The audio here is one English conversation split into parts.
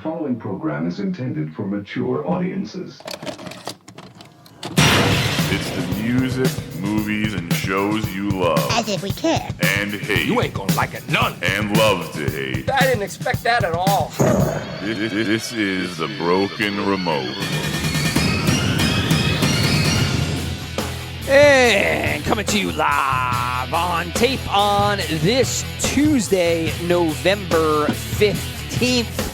following program is intended for mature audiences. It's the music, movies, and shows you love. As if we care. And hate. You ain't gonna like it none. And love to hate. I didn't expect that at all. This is The Broken Remote. And coming to you live on tape on this Tuesday, November 15th,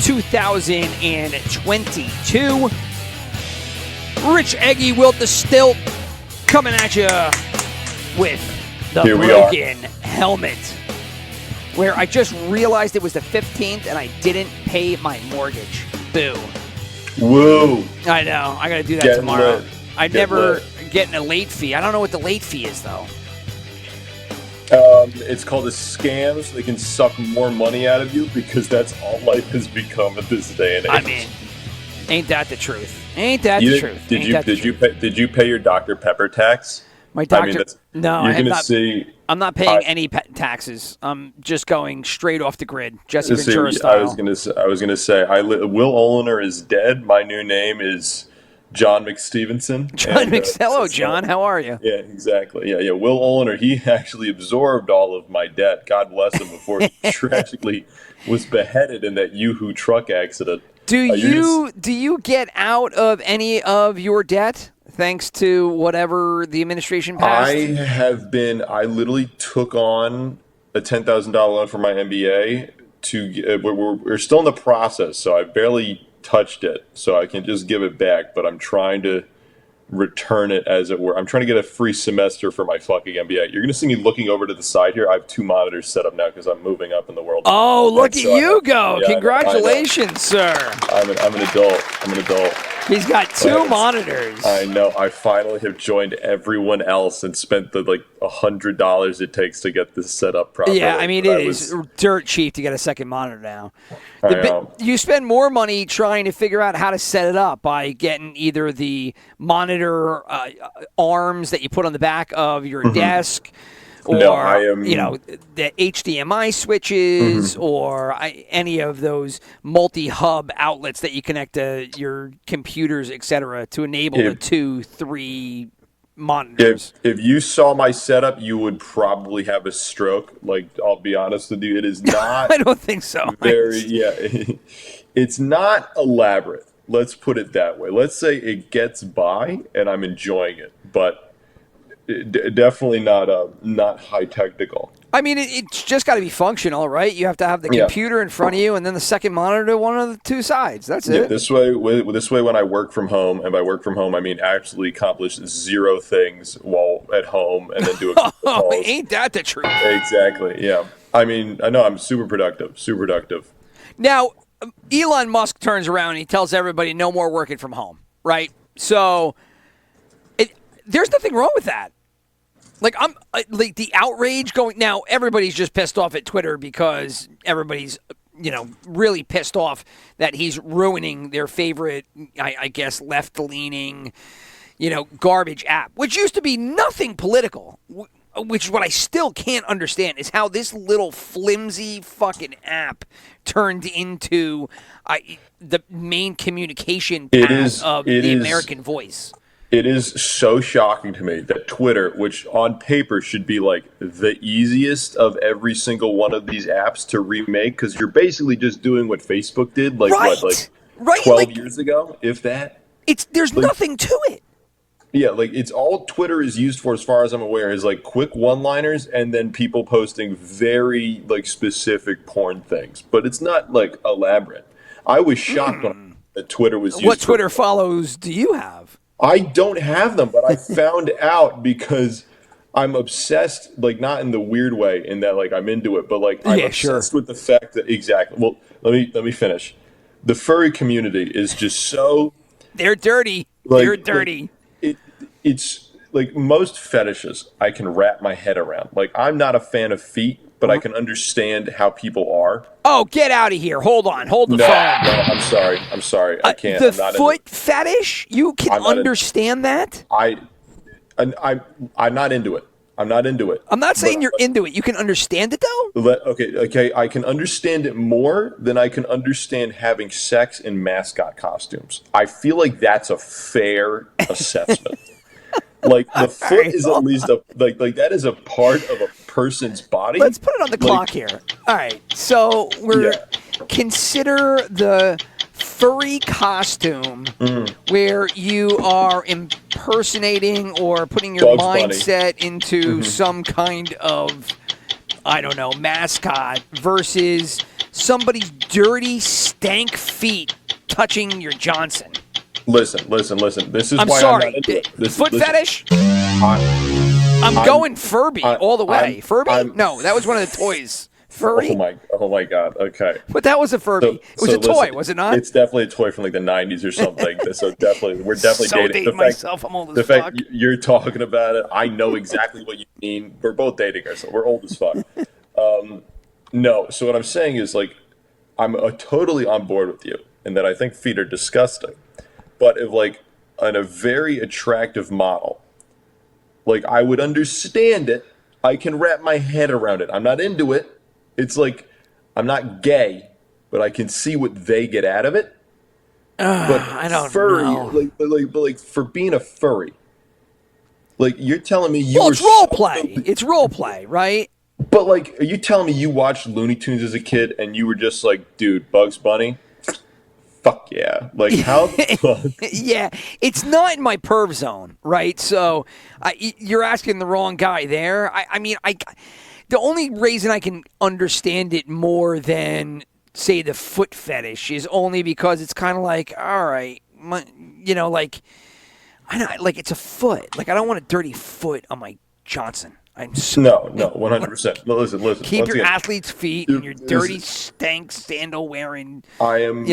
2022. Rich Eggy Wilt the Stilt coming at you with the broken helmet. Where I just realized it was the 15th and I didn't pay my mortgage. Boo. Woo. I know. I got to do that tomorrow. I never get a late fee. I don't know what the late fee is, though. It's called a scam, so they can suck more money out of you because that's all life has become at this day and age. I mean, ain't that the truth? Ain't that the truth? Did you pay your Dr. Pepper tax? My doctor? No, you're gonna see. I'm not paying any taxes. I'm just going straight off the grid, Jesse Ventura style. I was gonna say, Will Olener is dead. My new name is John McStevenson. Hello, John. How are you? Yeah, exactly. Yeah. Will Olener, he actually absorbed all of my debt. God bless him before he tragically was beheaded in that Yoo-Hoo truck accident. Do you get out of any of your debt thanks to whatever the administration passed? I literally took on a $10,000 loan for my MBA. We're still in the process, so I barely touched it, so I can just give it back, but I'm trying to return it, as it were. I'm trying to get a free semester for my fucking MBA. You're going to see me looking over to the side here. I have 2 monitors set up now because I'm moving up in the world. Oh, look at you go. Yeah, Congratulations, sir. I'm an adult. He's got 2 monitors. I know. I finally have joined everyone else and spent the $100 it takes to get this set up properly. Yeah, I mean, it is dirt cheap to get a second monitor now. I know. You spend more money trying to figure out how to set it up by getting either the monitor arms that you put on the back of your desk, or the HDMI switches, or any of those multi-hub outlets that you connect to your computers, etc., to enable the 2-3 monitors. If you saw my setup, you would probably have a stroke. I'll be honest with you, it is not. I don't think so. It's not elaborate. Let's put it that way. Let's say it gets by, and I'm enjoying it, but definitely not high technical. I mean, it's just got to be functional, right? You have to have the computer in front of you, and then the second monitor one of the 2 sides. That's it. This way, when I work from home, and by work from home, I mean absolutely accomplish 0 things while at home, and then do a couple calls. Ain't that the truth? Exactly. Yeah. I mean, I know I'm super productive. Now, Elon Musk turns around and he tells everybody no more working from home, right? So there's nothing wrong with that. I'm the outrage going now. Everybody's just pissed off at Twitter because everybody's really pissed off that he's ruining their favorite, I guess, left-leaning, garbage app, which used to be nothing political. Which is what I still can't understand is how this little flimsy fucking app turned into the main communication path of the American voice. It is so shocking to me that Twitter, which on paper should be the easiest of every single one of these apps to remake, because you're basically just doing what Facebook did 12 years ago, if that. There's nothing to it. Yeah, it's all Twitter is used for, as far as I'm aware, is quick one-liners and then people posting very specific porn things. But it's not elaborate. I was shocked when that Twitter was used. What Twitter follows do you have? I don't have them, but I found out because I'm obsessed, not in the weird way, in that I'm into it, but I'm obsessed with the fact that Well, let me finish. The furry community is just so. They're dirty. They're dirty. It's most fetishes I can wrap my head around. I'm not a fan of feet, but I can understand how people are. Oh, get out of here. Hold on. Hold the phone. No, I'm sorry. I can't. The foot fetish? You can understand that? I'm not into it. I'm not into it. I'm not saying you're into it. You can understand it though. Okay. I can understand it more than I can understand having sex in mascot costumes. I feel like that's a fair assessment. Like the foot is at least like that is a part of a person's body. Let's put it on the clock here. All right. So we're consider the furry costume where you are impersonating or putting your Bugs Bunny. mindset into some kind of, I don't know, mascot versus somebody's dirty stank feet touching your Johnson. Listen. This is I'm why sorry. I'm not into it. Foot listen. fetish? I'm I'm going Furby all the way. I'm- Furby? I'm- No, that was one of the toys. Furry? Oh my God. Okay. But that was a Furby. It was a toy, listen, was it not? It's definitely a toy from like the 90s or something. So definitely, we're definitely So dating. dating myself. I'm old as The fuck. fact you're talking about it, I know exactly what you mean. We're both dating ourselves. We're old as fuck. No. So what I'm saying is like, I'm totally on board with you, and that I think feet are disgusting. But if like on a very attractive model, like I would understand it. I can wrap my head around it. I'm not into it. It's like I'm not gay, but I can see what they get out of it. But I don't furry, know. like for being a furry, like you're telling me you Well, were it's role play. It's role play, right? But like, are you telling me you watched Looney Tunes as a kid and you were just like, dude, Bugs Bunny? Fuck yeah! Like how? the fuck? Yeah, it's not in my perv zone, right? So you're asking the wrong guy there. I mean, the only reason I can understand it more than say the foot fetish is only because it's kind of like, all right, like I know, like it's a foot. Like I don't want a dirty foot on my Johnson. I'm so, No, 100%. No, listen. keep once your again, athlete's feet and your dirty stank sandal wearing. I am.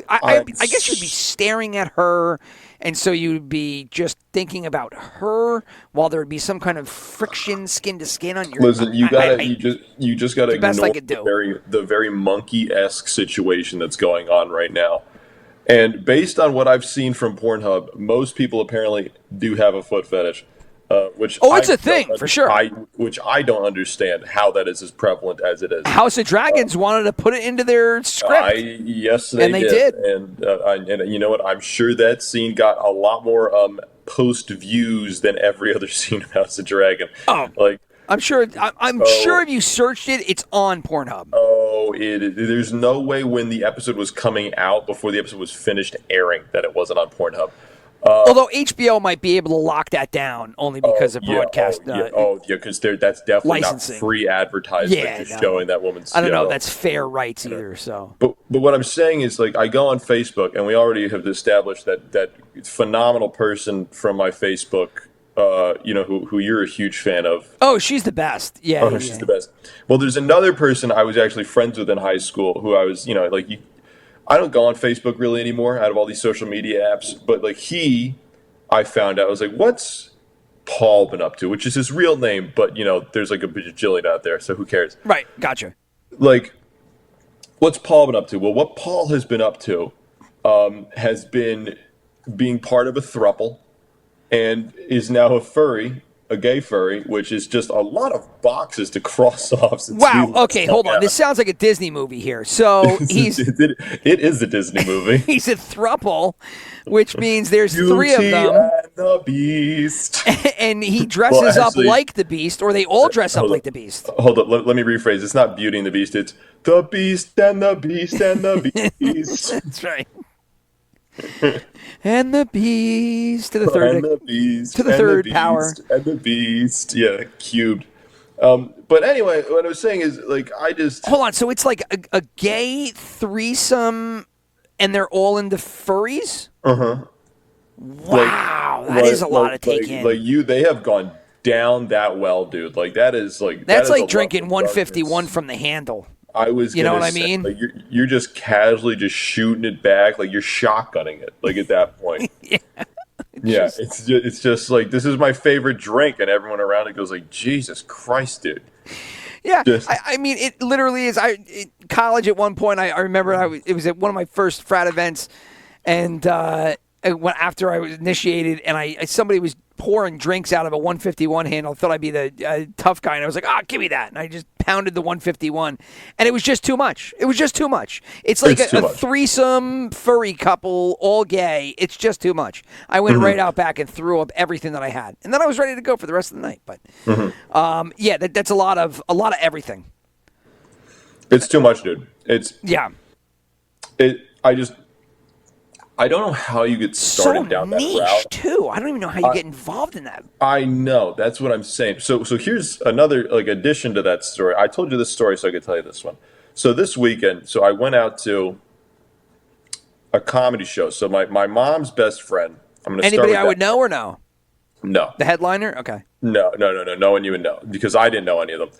I guess you'd be staring at her, and so you'd be just thinking about her while there would be some kind of friction, skin to skin on your. Listen, you just gotta best I ignore could do. the very monkey-esque situation that's going on right now. And based on what I've seen from Pornhub, most people apparently do have a foot fetish. Which It's I a thing, don't for sure. Which I don't understand how that is as prevalent as it is. House of Dragons wanted to put it into their script. Yes, they And they did. did. And you know what? I'm sure that scene got a lot more post views than every other scene of House of Dragon. Oh. Like, I'm sure. I'm sure if you searched it, it's on Pornhub. there's no way when the episode was coming out before the episode was finished airing that it wasn't on Pornhub. Although HBO might be able to lock that down only because of broadcast. Because that's definitely licensing. not free advertisement Yeah, just no. showing that woman's. I don't know. That's fair rights either. So. But what I'm saying is, like, I go on Facebook, and we already have established that phenomenal person from my Facebook, who you're a huge fan of. Oh, she's the best. Yeah. Oh, she's the best. Well, there's another person I was actually friends with in high school who I was, I don't go on Facebook really anymore out of all these social media apps, but like I found out, I was like, what's Paul been up to? Which is his real name, but there's like a bajillion out there, so who cares? Right. Gotcha. Like, what's Paul been up to? Well, what Paul has been up to has been being part of a throuple and is now a gay furry, which is just a lot of boxes to cross off. Wow. Okay, hold on. This sounds like a Disney movie here. So it is a Disney movie. he's a thruple, which means there's three of Beauty them. and the Beast. And he dresses actually- up like the Beast, or they all dress up like the Beast. Hold up, let me rephrase. It's not Beauty and the Beast. It's the Beast and the Beast and the Beast. That's right. And the Beast to the third. And the Beast. to the and third Beast power. And the Beast. Yeah, cubed. But anyway, what I was saying is, like, I just... Hold on. So it's like a gay threesome, and they're all into furries? Uh-huh. Wow. That is a lot to take in. They have gone down that well, dude. Like, that is, like... That's that is like a drinking level of 151 darkness. from the handle. I was, You know gonna what I say, mean? Like, you're just casually just shooting it back, like you're shotgunning it, like at that point. It's just like, this is my favorite drink, and everyone around it goes like, Jesus Christ, dude. Yeah, Just- I mean, it literally is. College at one point, I remember it was at one of my first frat events, and after I was initiated, and somebody was pouring drinks out of a 151 handle. I thought I'd be the tough guy, and I was like, give me that. And I just pounded the 151, and it was just too much. It was just too much. It's like a threesome furry couple, all gay. It's just too much. I went right out back and threw up everything that I had, and then I was ready to go for the rest of the night. But that's a lot of everything. It's too much, dude. I don't know how you get started down that route. Too. I don't even know how you get involved in that. I know. That's what I'm saying. So here's another addition to that story. I told you this story, so I could tell you this one. So this weekend, I went out to a comedy show. So my mom's best friend. I'm going to start with I would know or no? No. The headliner? Okay. No. No one you would know because I didn't know any of them.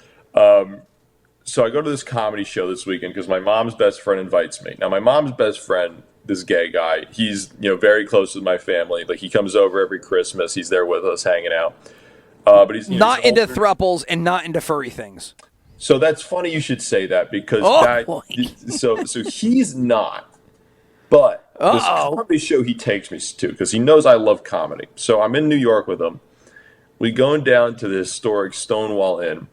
So I go to this comedy show this weekend because my mom's best friend invites me. Now my mom's best friend, this gay guy, he's very close with my family. Like he comes over every Christmas. He's there with us, hanging out. But he's not into thruples and not into furry things. So that's funny you should say that because so he's not. But this comedy show he takes me to because he knows I love comedy. So I'm in New York with him. We going down to the historic Stonewall Inn,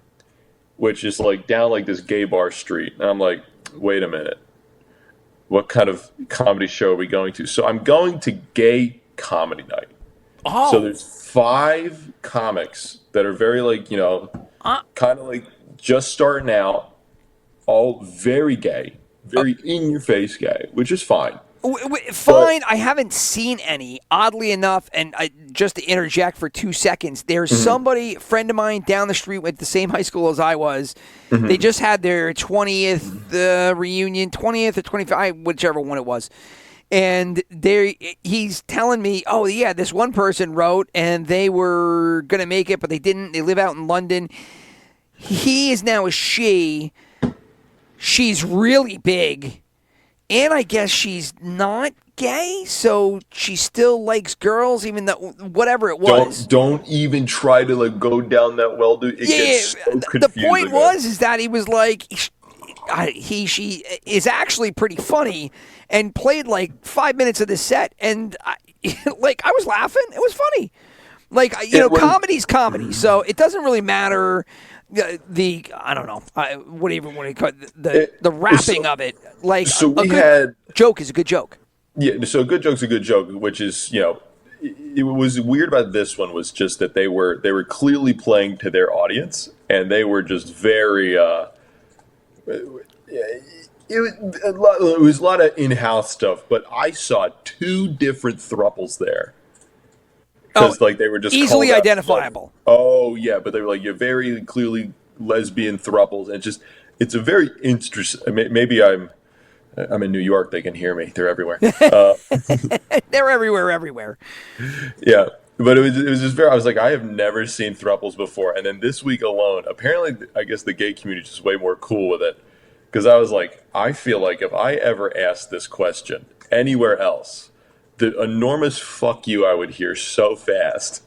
which is down this gay bar street. And I'm like, wait a minute. What kind of comedy show are we going to? So I'm going to gay comedy night. Oh. So there's 5 comics that are very kind of just starting out, all very gay, very in-your-face gay, which is fine. Fine. I haven't seen any. Oddly enough, and just to interject for 2 seconds, there's somebody, a friend of mine down the street went to the same high school as I was. They just had their 20th reunion, 20th or 25th, whichever one it was. And he's telling me, oh, yeah, this one person wrote, and they were going to make it, but they didn't. They live out in London. He is now a she. She's really big. And I guess she's not gay, so she still likes girls, even though whatever it was. Don't even try to go down that well, dude. It gets so confusing. The point is that he was like, she is actually pretty funny, and played 5 minutes of the set, and I was laughing. It was funny. Comedy's comedy, so it doesn't really matter. I don't know. What even want to call it? The wrapping of it. Joke is a good joke. Yeah, so a good joke's a good joke, which is it was weird about this one was just that they were clearly playing to their audience, and they were just very. It was a lot of in-house stuff, but I saw 2 different thruples there. Because they were just easily identifiable. Oh yeah, but they were you're very clearly lesbian thruples, and it's a very interesting. Maybe I'm in New York; they can hear me. They're everywhere. They're everywhere. Yeah, but it was just very. I was like, I have never seen thruples before, and then this week alone, apparently, I guess the gay community is just way more cool with it. Because I was like, I feel like if I ever asked this question anywhere else, the enormous fuck you I would hear so fast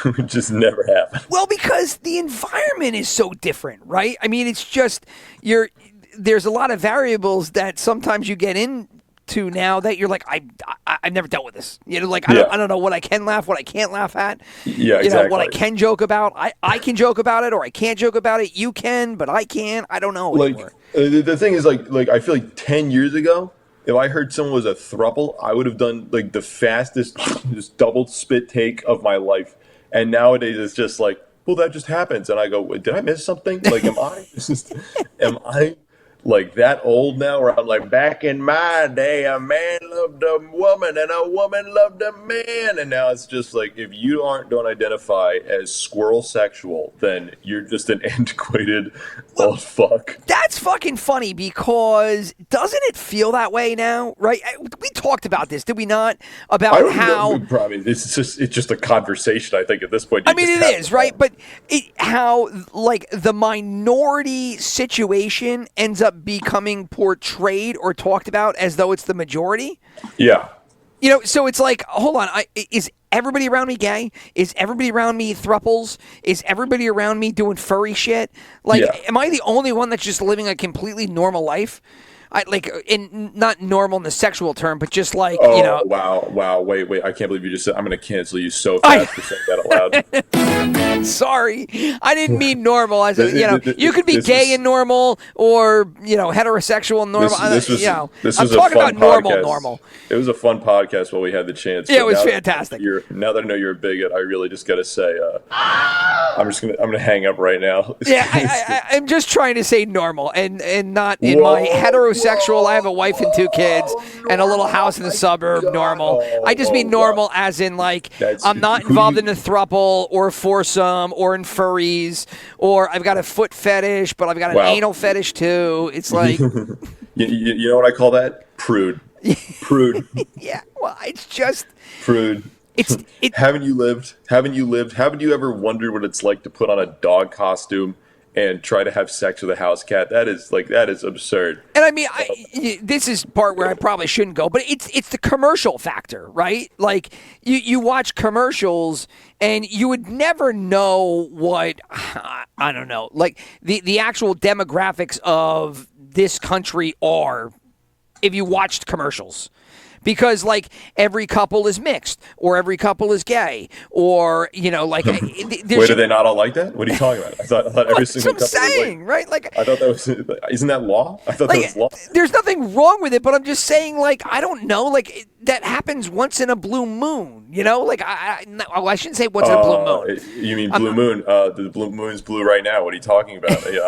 would just never happen. Well, because the environment is so different, right? I mean, it's just there's a lot of variables that sometimes you get into now that you're like, I've never dealt with this. I don't know what I can laugh, what I can't laugh at. Yeah, exactly. What I can joke about. I can joke about it, or I can't joke about it. You can, but I can't. I don't know anymore. The thing is, I feel 10 years ago, if I heard someone was a throuple, I would have done the fastest just double spit take of my life. And nowadays it's just well, that just happens. And I go, did I miss something? Am I that old now where I'm back in my day, a man loved a woman and a woman loved a man. And now it's just if you don't identify as squirrel sexual, then you're just an antiquated old fuck. That's fucking funny because doesn't it feel that way now, right? We talked about this, did we not? About how probably it's just a conversation, I think, at this point. I mean, it is, right? But how the minority situation ends up becoming portrayed or talked about as though it's the majority. Yeah. So it's hold on, is everybody around me gay? Is everybody around me thruples? Is everybody around me doing furry shit? Am I the only one that's just living a completely normal life? I like in not normal in the sexual term, but just like Oh, you know. wow, wait, I can't believe you just said I'm going to cancel you so fast for saying that out loud. Sorry, I didn't mean normal. I said, you could be This gay was- and normal, or heterosexual and normal. This was I'm a talking fun about podcast. normal. It was a fun podcast while we had the chance. Yeah, but it was now that- fantastic. Now that I know you're a bigot, I really just got to say, I'm gonna hang up right now. Yeah, I'm just trying to say normal and not in my heterosexual. I have a wife and 2 kids and a little house in the suburb. Normal. I just mean normal as in like I'm not involved in a throuple or foursome or in furries or I've got a foot fetish, but I've got an anal fetish too. It's like you know what I call that? Prude. Prude. yeah. Well, it's just Prude. Haven't you lived? Haven't you ever wondered what it's like to put on a dog costume and try to have sex with a house cat? That is absurd. And I mean, this is part where I probably shouldn't go, but it's the commercial factor, right? Like you watch commercials and you would never know what I don't know, like the actual demographics of this country are if you watched commercials. Because, like, every couple is mixed, or every couple is gay, or, like... Wait, are they not all like that? What are you talking about? I thought every single couple That's what I'm saying, was right? Like, I thought that was... Isn't that law? I thought that was law. there's nothing wrong with it, but I'm just saying, like, I don't know, like, that happens once in a blue moon, Like, I shouldn't say once in a blue moon. You mean blue moon? The blue moon's blue right now. What are you talking about? Yeah.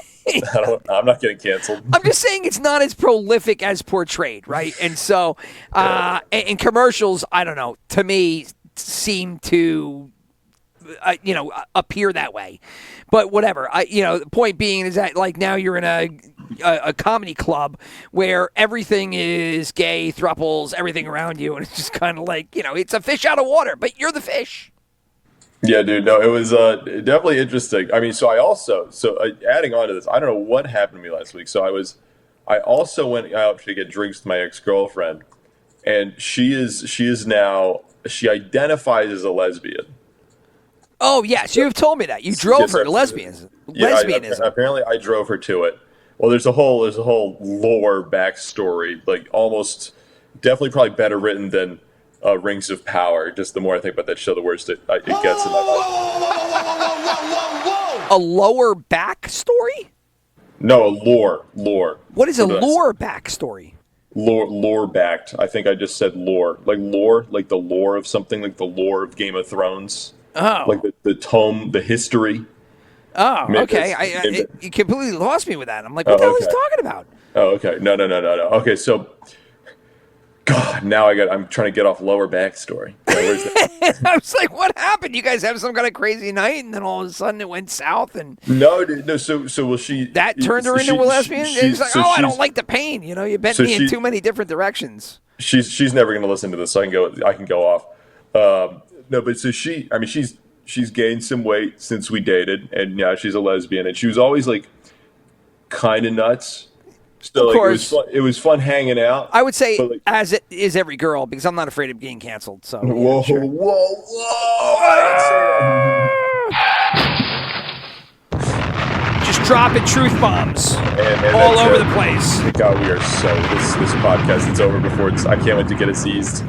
I'm not getting canceled. I'm just saying it's not as prolific as portrayed, right? And so, in commercials, I don't know, to me, seem to, appear that way. But whatever. The point being is that, like, now you're in a comedy club where everything is gay, thruples, everything around you, and it's just kind of like, it's a fish out of water, but you're the fish. Yeah, dude. No, it was definitely interesting. I mean, adding on to this, I don't know what happened to me last week. So I also went out to get drinks with my ex-girlfriend, and she identifies as a lesbian. Oh yes, you have told me that you drove her to lesbianism. Apparently, I drove her to it. Well, there's a whole lore backstory, like almost definitely probably better written than Rings of Power. Just the more I think about that show, the worse it gets in my mind. A lower backstory? No, lore. What is a lore backstory? Lore backed. I think I just said lore, like the lore of something, like the lore of Game of Thrones. Oh, like the tome, the history. Oh, okay. You completely lost me with that. I'm like, what the hell is he talking about? Oh, okay. No. Okay, so. God, now I'm trying to get off lower backstory. Where's that? I was like, what happened? You guys have some kind of crazy night, and then all of a sudden it went south, and no, dude, no. So will she? That turned her into a lesbian. It's like, I don't like the pain. You bent me in too many different directions. She's never going to listen to this. So I can go off. No, but so she's gained some weight since we dated, and now she's a lesbian, and she was always like kind of nuts. So of course. It was fun hanging out. I would say, as it is every girl, because I'm not afraid of getting canceled. So whoa. Just dropping truth bombs all over the place. God, we are this podcast is over before I can't wait to get it seized.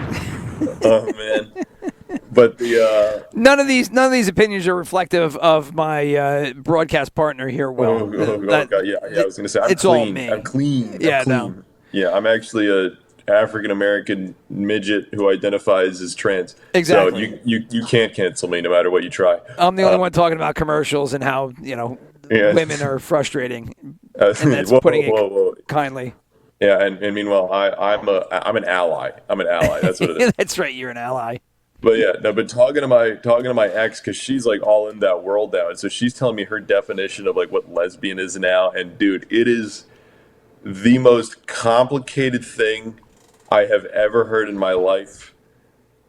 Oh man. But none of these opinions are reflective of my broadcast partner here. Will God, yeah, I was gonna say I'm clean. All me. I'm clean. Yeah, no. Yeah, I'm actually a African American midget who identifies as trans. Exactly. So you can't cancel me no matter what you try. I'm the only one talking about commercials and how women are frustrating, and that's putting it kindly. Yeah, and meanwhile, I'm an ally. I'm an ally. That's what it is. That's right. You're an ally. But yeah, no. But talking to my ex, because she's like all in that world now, and so she's telling me her definition of like what lesbian is now, and dude, it is the most complicated thing I have ever heard in my life.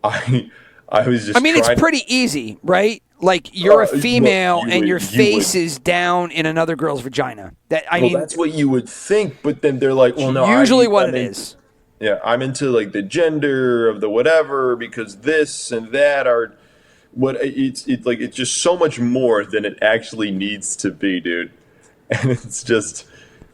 I was just. I mean, it's pretty easy, right? Like you're a female and your face is down in another girl's vagina. That's what you would think, but then they're like, well, no. Usually, what it is. Yeah, I'm into like the gender of the whatever because this and that are what it's like. It's just so much more than it actually needs to be, dude. And it's just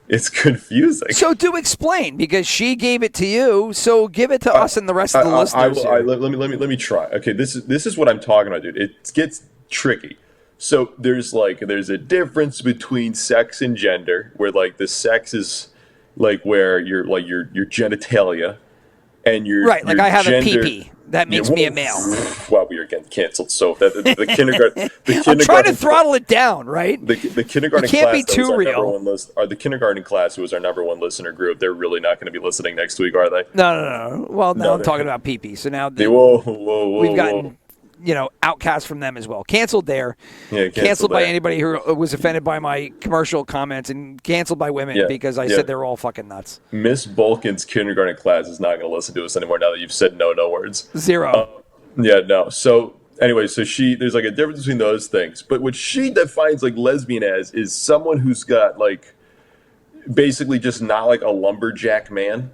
It's confusing. So do explain, because she gave it to you. So give it to us and the rest of the listeners. Let me try. Okay, this is what I'm talking about, dude. It gets tricky. So there's a difference between sex and gender, where like the sex is like where your genitalia, and your right. Like your I have gender, a pee-pee. That makes me a male. Wow, we are getting canceled. So the kindergarten. I'm trying to throttle it down, right? The kindergarten you can't class be too real. The kindergarten class, who was our number one listener group, they're really not going to be listening next week, are they? No. Well, now I'm talking about pee-pee. So now whoa, we've gotten outcast from them as well. Canceled there. Yeah, canceled by there. anybody who was offended by my commercial comments, and canceled by women because I said they were all fucking nuts. Miss Bulkin's kindergarten class is not going to listen to us anymore now that you've said no words. Zero. Yeah, no. So anyway, there's like a difference between those things. But what she defines like lesbian as is someone who's got like basically just not like a lumberjack man.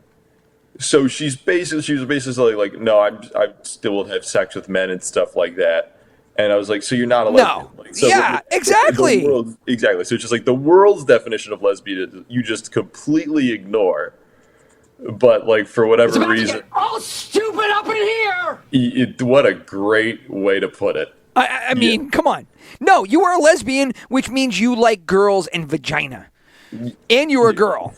So she was basically like, no, I still will have sex with men and stuff like that. And I was like, so you're not a lesbian. No. Like, so Exactly. Exactly. So it's just like the world's definition of lesbian you just completely ignore. But like for whatever reason, all stupid up in here. What a great way to put it. I mean, come on. No, you are a lesbian, which means you like girls and vagina, and you're a girl.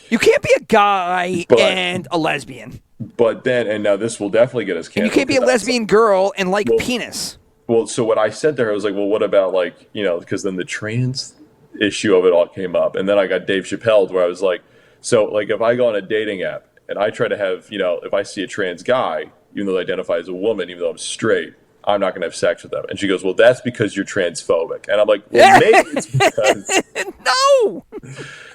You can't be a guy and a lesbian. But then, and now this will definitely get us canceled. And you can't be a lesbian girl and like penis. Well, so what I said to her, I was like, well, what about like, because then the trans issue of it all came up. And then I got Dave Chappelle, where I was like, so like if I go on a dating app and I try to have, if I see a trans guy, even though they identify as a woman, even though I'm straight, I'm not going to have sex with them. And she goes, well, that's because you're transphobic. And I'm like, well, maybe it's because. No.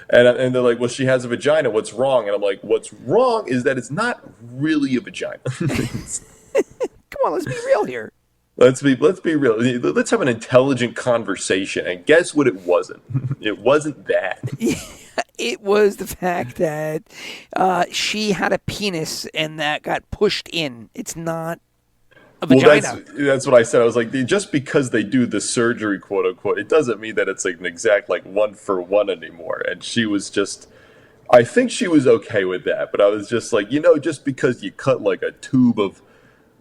And they're like, well, she has a vagina. What's wrong? And I'm like, what's wrong is that it's not really a vagina. Come on, let's be real here. Let's be real. Let's have an intelligent conversation. And guess what it wasn't? It wasn't that. It was the fact that she had a penis and that got pushed in. It's not a vagina. Well, that's what I said. I was like, just because they do the surgery, quote unquote, it doesn't mean that it's like an exact like 1-for-1 anymore. And she was just, I think she was okay with that. But I was just like, just because you cut like a tube of,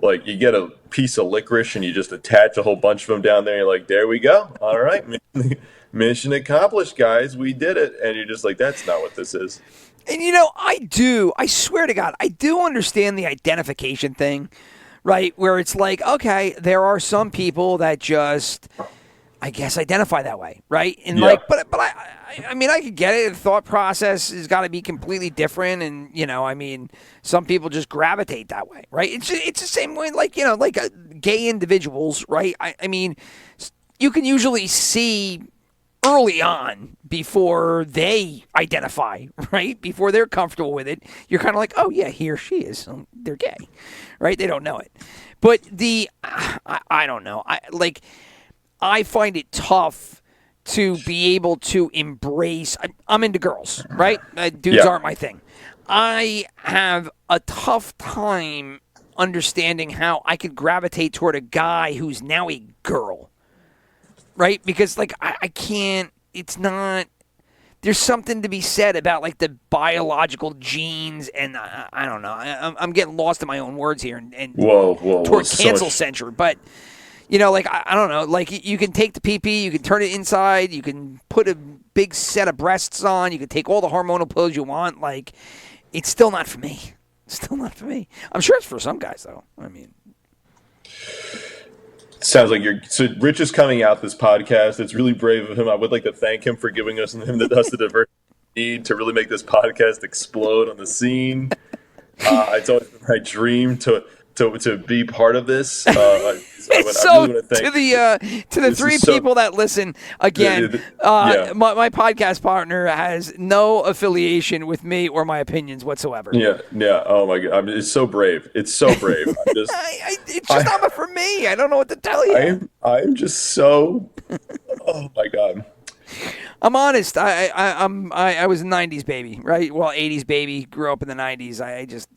like you get a piece of licorice and you just attach a whole bunch of them down there. And you're like, there we go. All right. Mission accomplished, guys. We did it. And you're just like, that's not what this is. And I swear to God, I do understand the identification thing, right? Where it's like, okay, there are some people that just, I guess, identify that way, right? And but I mean, I could get it. The thought process has got to be completely different. And, I mean, some people just gravitate that way, right? It's the same way, like, gay individuals, right? I mean, you can usually see early on before they identify, right? Before they're comfortable with it, you're kind of like, oh yeah, he or she is. They're gay, right? They don't know it. But I don't know. I find it tough to be able to embrace. I'm into girls, right? Dudes aren't my thing. I have a tough time understanding how I could gravitate toward a guy who's now a girl. Right? Because, like, I can't, it's not, there's something to be said about, like, the biological genes, and I don't know. I'm getting lost in my own words here and toward cancel censure. But, like, I don't know. Like, you can take the pee-pee, you can turn it inside, you can put a big set of breasts on, you can take all the hormonal pills you want. Like, it's still not for me. Still not for me. I'm sure it's for some guys, though. I mean. Sounds like so Rich is coming out this podcast. It's really brave of him. I would like to thank him for giving us the diversity we need to really make this podcast explode on the scene. It's always been my dream to be part of this. To the three people that listen, again, my podcast partner has no affiliation with me or my opinions whatsoever. Yeah. Oh my God, it's so brave. It's so brave. It's just not for me. I don't know what to tell you. I'm just so. Oh my God. I'm honest. I was a '90s baby, right? Well, '80s baby. Grew up in the '90s. I just,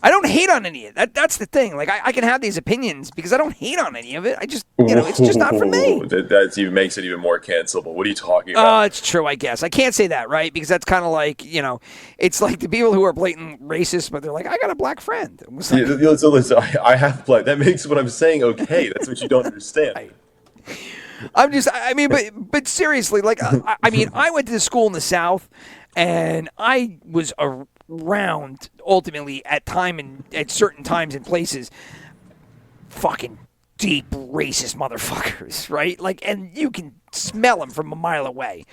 I don't hate on any of it. That's the thing. Like I can have these opinions because I don't hate on any of it. I just, it's just not for me. That even makes it even more cancelable. What are you talking about? It's true. I guess I can't say that, right? Because that's kind of like, it's like the people who are blatant racist, but they're like, I got a black friend. Like, So listen, I have black. That makes what I'm saying okay. That's what you don't understand. But seriously, like, I went to the school in the South, and I was around ultimately at certain times and places, fucking deep racist motherfuckers, right? Like, and you can smell them from a mile away,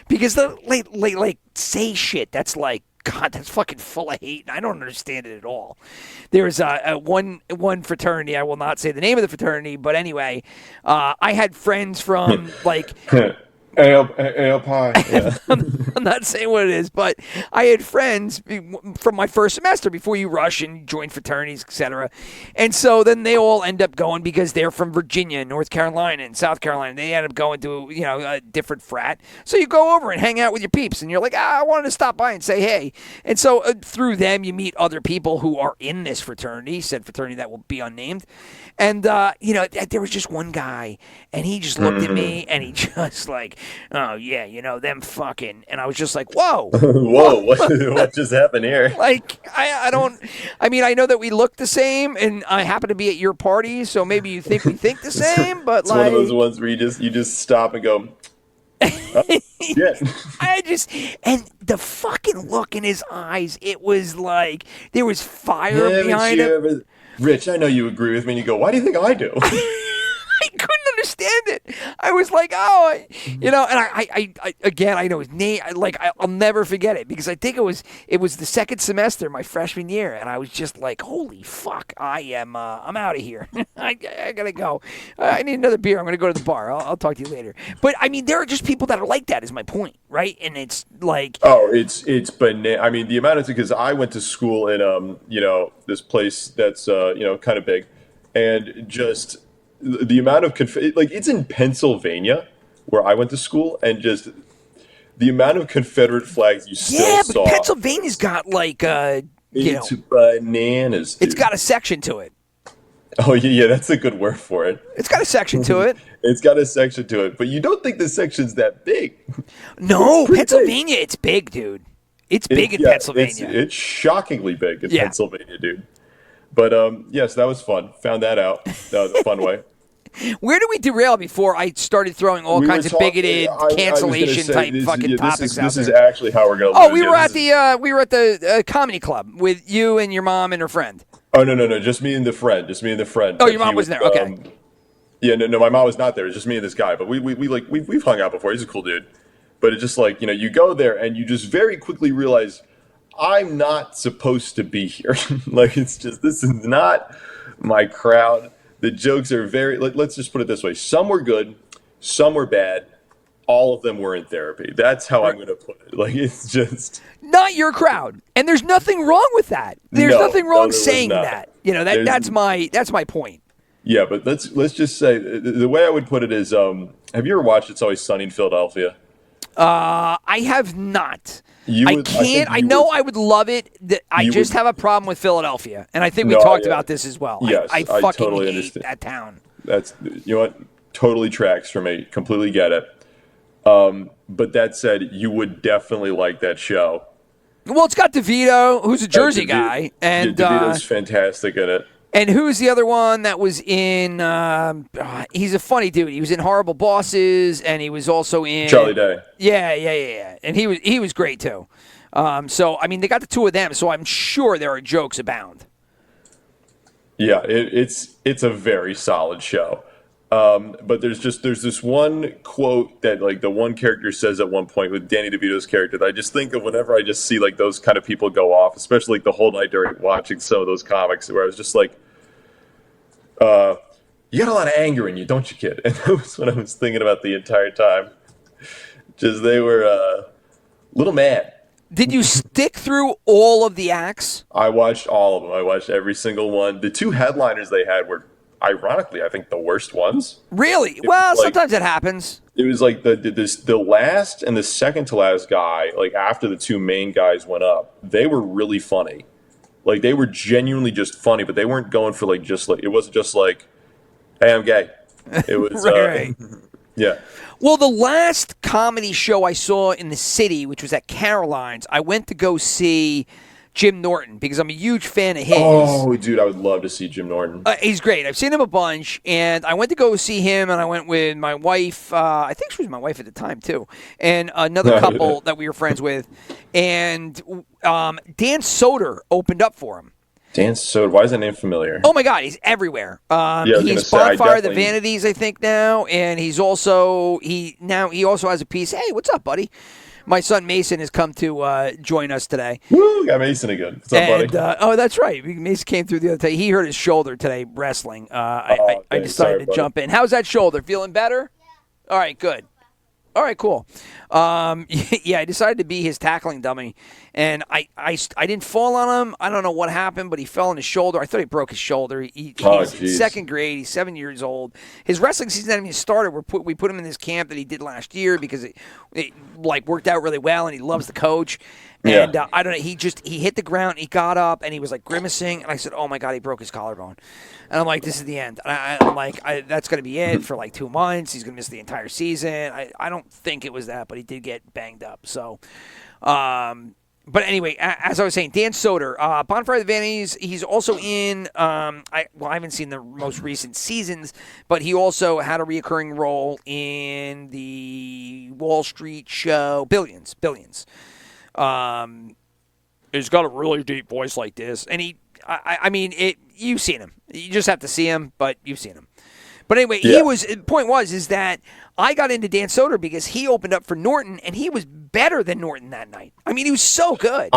because they like say shit that's like, God, that's fucking full of hate, and I don't understand it at all. There's one fraternity, I will not say the name of the fraternity, but anyway, I had friends from, like... Ale pie. Yeah. I'm not saying what it is, but I had friends from my first semester before you rush and join fraternities, etc. And so then they all end up going, because they're from Virginia, North Carolina, and South Carolina. They end up going to a different frat. So you go over and hang out with your peeps, and you're like, I wanted to stop by and say hey. And so through them, you meet other people who are in this fraternity, said fraternity that will be unnamed. And there was just one guy, and he just looked at me, and he just like, oh yeah, them fucking, and I was just like, whoa, whoa, what just happened here? Like, I know that we look the same, and I happen to be at your party, so maybe you think we think the same, but it's one of those ones where you just stop and go. Yeah. And the fucking look in his eyes, it was like there was fire behind him. Rich, I know you agree with me, and you go, why do you think I do? I couldn't understand it. I was like, and I again, I know his name. I'll never forget it, because I think it was the second semester, my freshman year, and I was just like, holy fuck, I'm out of here. I gotta go. I need another beer. I'm gonna go to the bar. I'll talk to you later. But I mean, there are just people that are like that, is my point, right? And it's like, it's banana. I mean, the amount of, because I went to school in this place that's kind of big, and just the amount of it's in Pennsylvania where I went to school, and just the amount of Confederate flags you still saw. But Pennsylvania's got like it's bananas, dude. It's got a section to it. Oh yeah, that's a good word for it. It's got a section to it. It's got a section to it, but you don't think the section's that big. No, Pennsylvania, it's big, dude. It's big in Pennsylvania. It's shockingly big in Pennsylvania, dude. But yes, that was fun. Found that out. That was a fun way. Where did we derail before I started throwing all kinds of bigoted cancellation type fucking topics out there? This is actually how we're going to lose. Oh, we were at the comedy club with you and your mom and her friend. Oh, no. Just me and the friend. Oh, your mom was there. Okay. Yeah, no, my mom was not there. It was just me and this guy. But we've hung out before. He's a cool dude. But it's just like, you go there and you just very quickly realize, I'm not supposed to be here. Like, it's just, this is not my crowd. The jokes are very, let's just put it this way. Some were good, some were bad. All of them were in therapy. That's how I'm going to put it. Like, it's just not your crowd. And there's nothing wrong with that. There's nothing wrong saying that. That's my point. Yeah, but let's just say, the way I would put it is, have you ever watched It's Always Sunny in Philadelphia? I have not. I know I would love it. I just have a problem with Philadelphia, and I think we talked about this as well. Yes, I fucking totally hate understand that town. That's what totally tracks for me. Completely get it. But that said, you would definitely like that show. Well, it's got DeVito, who's a Jersey guy, and DeVito's fantastic in it. And who's the other one that was in? He's a funny dude. He was in Horrible Bosses, and he was also in Charlie Day. Yeah. And he was great too. So I mean, they got the two of them. So I'm sure there are jokes abound. Yeah, it's a very solid show. But there's this one quote that like the one character says at one point with Danny DeVito's character that I just think of whenever I just see like those kind of people go off, especially like the whole night during watching some of those comics, where I was just like, you got a lot of anger in you, don't you, kid? And that was what I was thinking about the entire time. Just they were a little mad. Did you stick through all of the acts? I watched all of them. I watched every single one. The two headliners they had were, ironically, I think the worst ones. Really? Well, sometimes it happens. It was like the last and the second to last guy, like after the two main guys went up, they were really funny. Like they were genuinely just funny, but they weren't going for like just like it wasn't just like, hey, I'm gay. It was Right. yeah. Well, the last comedy show I saw in the city, which was at Caroline's, I went to go see Jim Norton because I'm a huge fan of his. Oh, dude, I would love to see Jim Norton. He's great. I've seen him a bunch, and I went to go see him, and I went with my wife. I think she was my wife at the time, too, and another couple that we were friends with. And Dan Soder opened up for him. Dan Soder, why is that name familiar? Oh, my God, he's everywhere. I was gonna He's say, I Bonfire of the definitely- Vanities, I think, now, and he also has a piece. Hey, what's up, buddy? My son Mason has come to join us today. Woo, got Mason again. What's up, And, buddy? oh, that's right. Mason came through the other day. He hurt his shoulder today wrestling. I okay. decided Sorry, to buddy. jump in. How's that shoulder? Feeling better? Yeah. All right, good. All right, cool. Yeah, I decided to be his tackling dummy, and I didn't fall on him. I don't know what happened, but he fell on his shoulder. I thought he broke his shoulder. He's in geez. second grade. He's 7 years old. His wrestling season hasn't even started. We put him in this camp that he did last year because it like worked out really well, and he loves the coach. And Yeah. I don't know. He hit the ground. He got up and he was like grimacing. And I said, "Oh my God, he broke his collarbone." And I'm like, "This is the end." And I'm like, "That's going to be it for like 2 months. He's going to miss the entire season." I don't think it was that, but he did get banged up. So, but anyway, as I was saying, Dan Soder, Bonfire of the Vanities. He's also in. I haven't seen the most recent seasons, but he also had a reoccurring role in the Wall Street show Billions. He's got a really deep voice like this, and I mean, you've seen him. You just have to see him, but you've seen him. But anyway, Yeah. the point is that I got into Dan Soder because he opened up for Norton, and he was better than Norton that night. I mean, he was so good.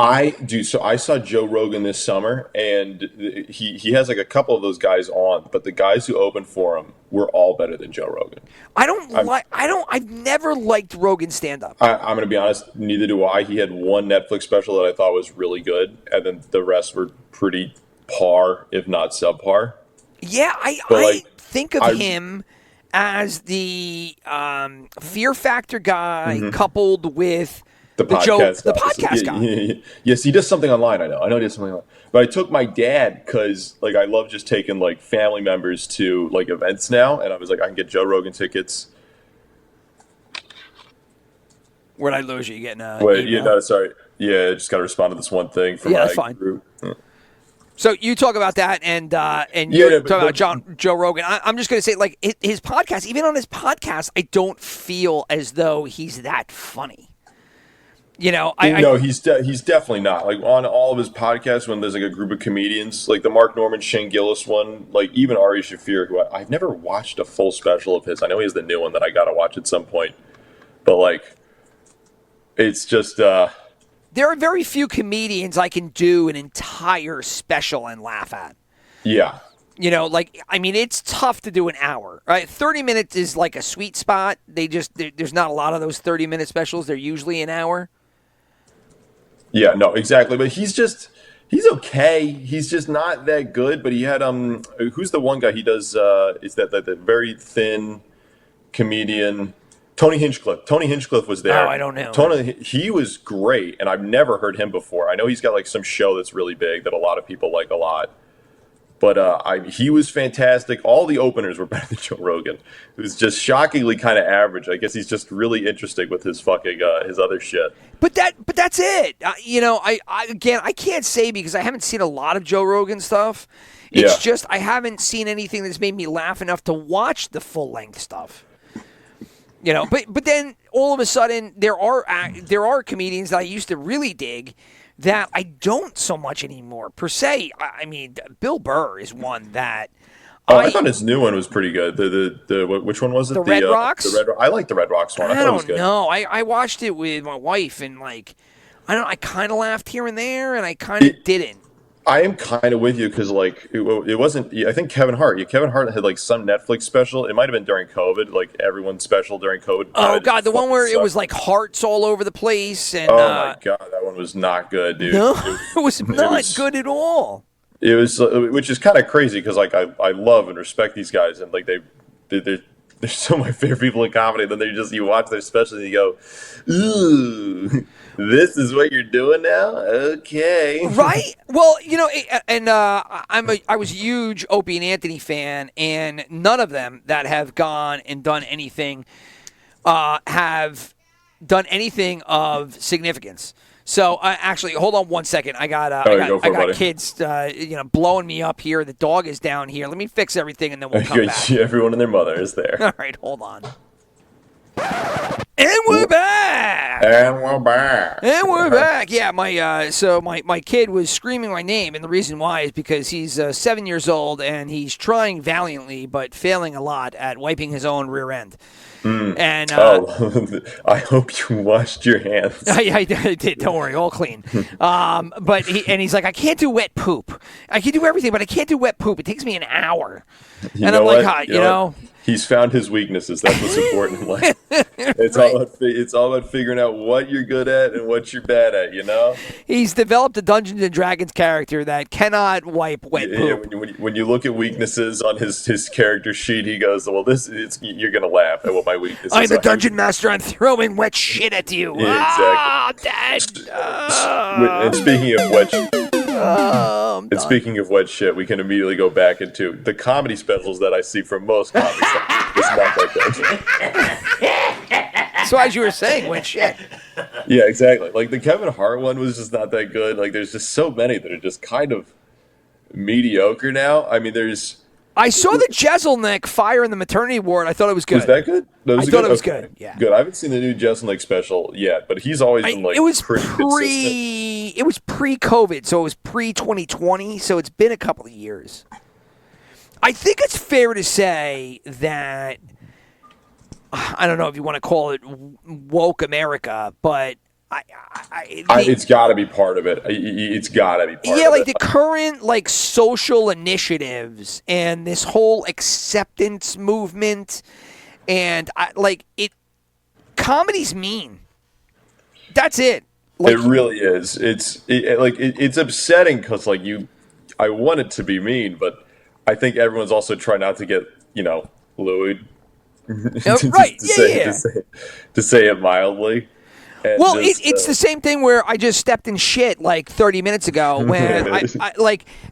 So I saw Joe Rogan this summer, and he has like a couple of those guys on, but the guys who opened for him were all better than Joe Rogan. I've never liked Rogan's stand-up. I'm going to be honest, neither do I. He had one Netflix special that I thought was really good, and then the rest were pretty par, if not subpar. Yeah, But, I like, think of him as the Fear Factor guy coupled with The podcast guy. Yes, he does something online. I know he does something online. But I took my dad because like I love just taking like family members to like events now, and I was like, I can get Joe Rogan tickets. Where'd I lose you? You getting a Wait, email? no, sorry. Yeah, I just got to respond to this one thing from Yeah, my that's fine. group. So you talk about that, and you're talking about Joe Rogan. I'm just going to say, like, his podcast, even on his podcast, I don't feel as though he's that funny. You know, He's definitely not. Like on all of his podcasts, when there's like a group of comedians, like the Mark Norman, Shane Gillis one, like even Ari Shaffir, who I've never watched a full special of his. I know he has the new one that I got to watch at some point, but like, it's just. There are very few comedians I can do an entire special and laugh at. Yeah. You know, like, I mean, it's tough to do an hour, right? 30 minutes is like a sweet spot. There's not a lot of those 30-minute specials. They're usually an hour. Yeah, no, exactly. But he's okay. He's just not that good. But he had who's the one guy he does? Is that very thin comedian? Tony Hinchcliffe. Tony Hinchcliffe was there. Oh, I don't know. Tony, he was great, and I've never heard him before. I know he's got like some show that's really big that a lot of people like a lot. But he was fantastic. All the openers were better than Joe Rogan. It was just shockingly kind of average. I guess he's just really interesting with his fucking his other shit. But that's it. You know, I can't say because I haven't seen a lot of Joe Rogan stuff. It's just I haven't seen anything that's made me laugh enough to watch the full length stuff. You know, but then all of a sudden there are comedians that I used to really dig that I don't so much anymore per se. I mean, Bill Burr is one that. I thought his new one was pretty good. Which one was it? The Red Rocks. I like the Red Rocks one. I thought it was good. No, I watched it with my wife and like, I kind of laughed here and there, and I kind of didn't. I am kind of with you because like it wasn't. I think Kevin Hart had like some Netflix special. It might have been during COVID, like everyone's special during COVID. Oh God, the one where it was like hearts all over the place and. Oh my God, that one was not good, dude. No, it was not good at all. It was, which is kind of crazy because like I love and respect these guys and like they're they're still my favorite people in comedy. Then you watch their specials and you go, ooh, this is what you're doing now? Okay. Right? Well, I was a huge Opie and Anthony fan, and none of them that have gone and done anything have done anything of significance. So actually, hold on one second. I got buddy. kids, blowing me up here. The dog is down here. Let me fix everything, and then we'll come back. Everyone and their mother is there. All right, hold on. And we're back. And we're back. Yeah, my kid was screaming my name, and the reason why is because he's 7 years old and he's trying valiantly but failing a lot at wiping his own rear end. And I hope you washed your hands. I did. Don't worry, all clean. But he's like, I can't do wet poop. I can do everything, but I can't do wet poop. It takes me an hour. And I'm like, he's found his weaknesses. That's what's important in life. It's all about figuring out what you're good at and what you're bad at. He's developed a Dungeons and Dragons character that cannot wipe wet poop. When you look at weeknesses on his character sheet, he goes, "Well, you're gonna laugh at what my weaknesses are." I'm the dungeon master. I'm throwing wet shit at you. Yeah, exactly. And speaking of wet shit, we can immediately go back into the comedy specials that I see from most comedy stars. It's not that good. So as you were saying, wet shit. Yeah, exactly. Like the Kevin Hart one was just not that good. Like there's just so many that are just kind of mediocre now. I mean, I saw the Jeselnik fire in the maternity ward. I thought it was good. Was that good? I thought it was good. Yeah, good. I haven't seen the new Jeselnik special yet, but he's always been like pretty consistent. It was pre-COVID, so it was pre-2020. So it's been a couple of years. I think it's fair to say that I don't know if you want to call it woke America, but it's got to be part of it. It's got to be part of it. Yeah, like the current social initiatives and this whole acceptance movement, and comedy's mean. That's it. It really is. It's upsetting because I want it to be mean, but I think everyone's also trying not to get lewd. Right? To say it mildly. Well, it's the same thing where I just stepped in shit 30 minutes ago when I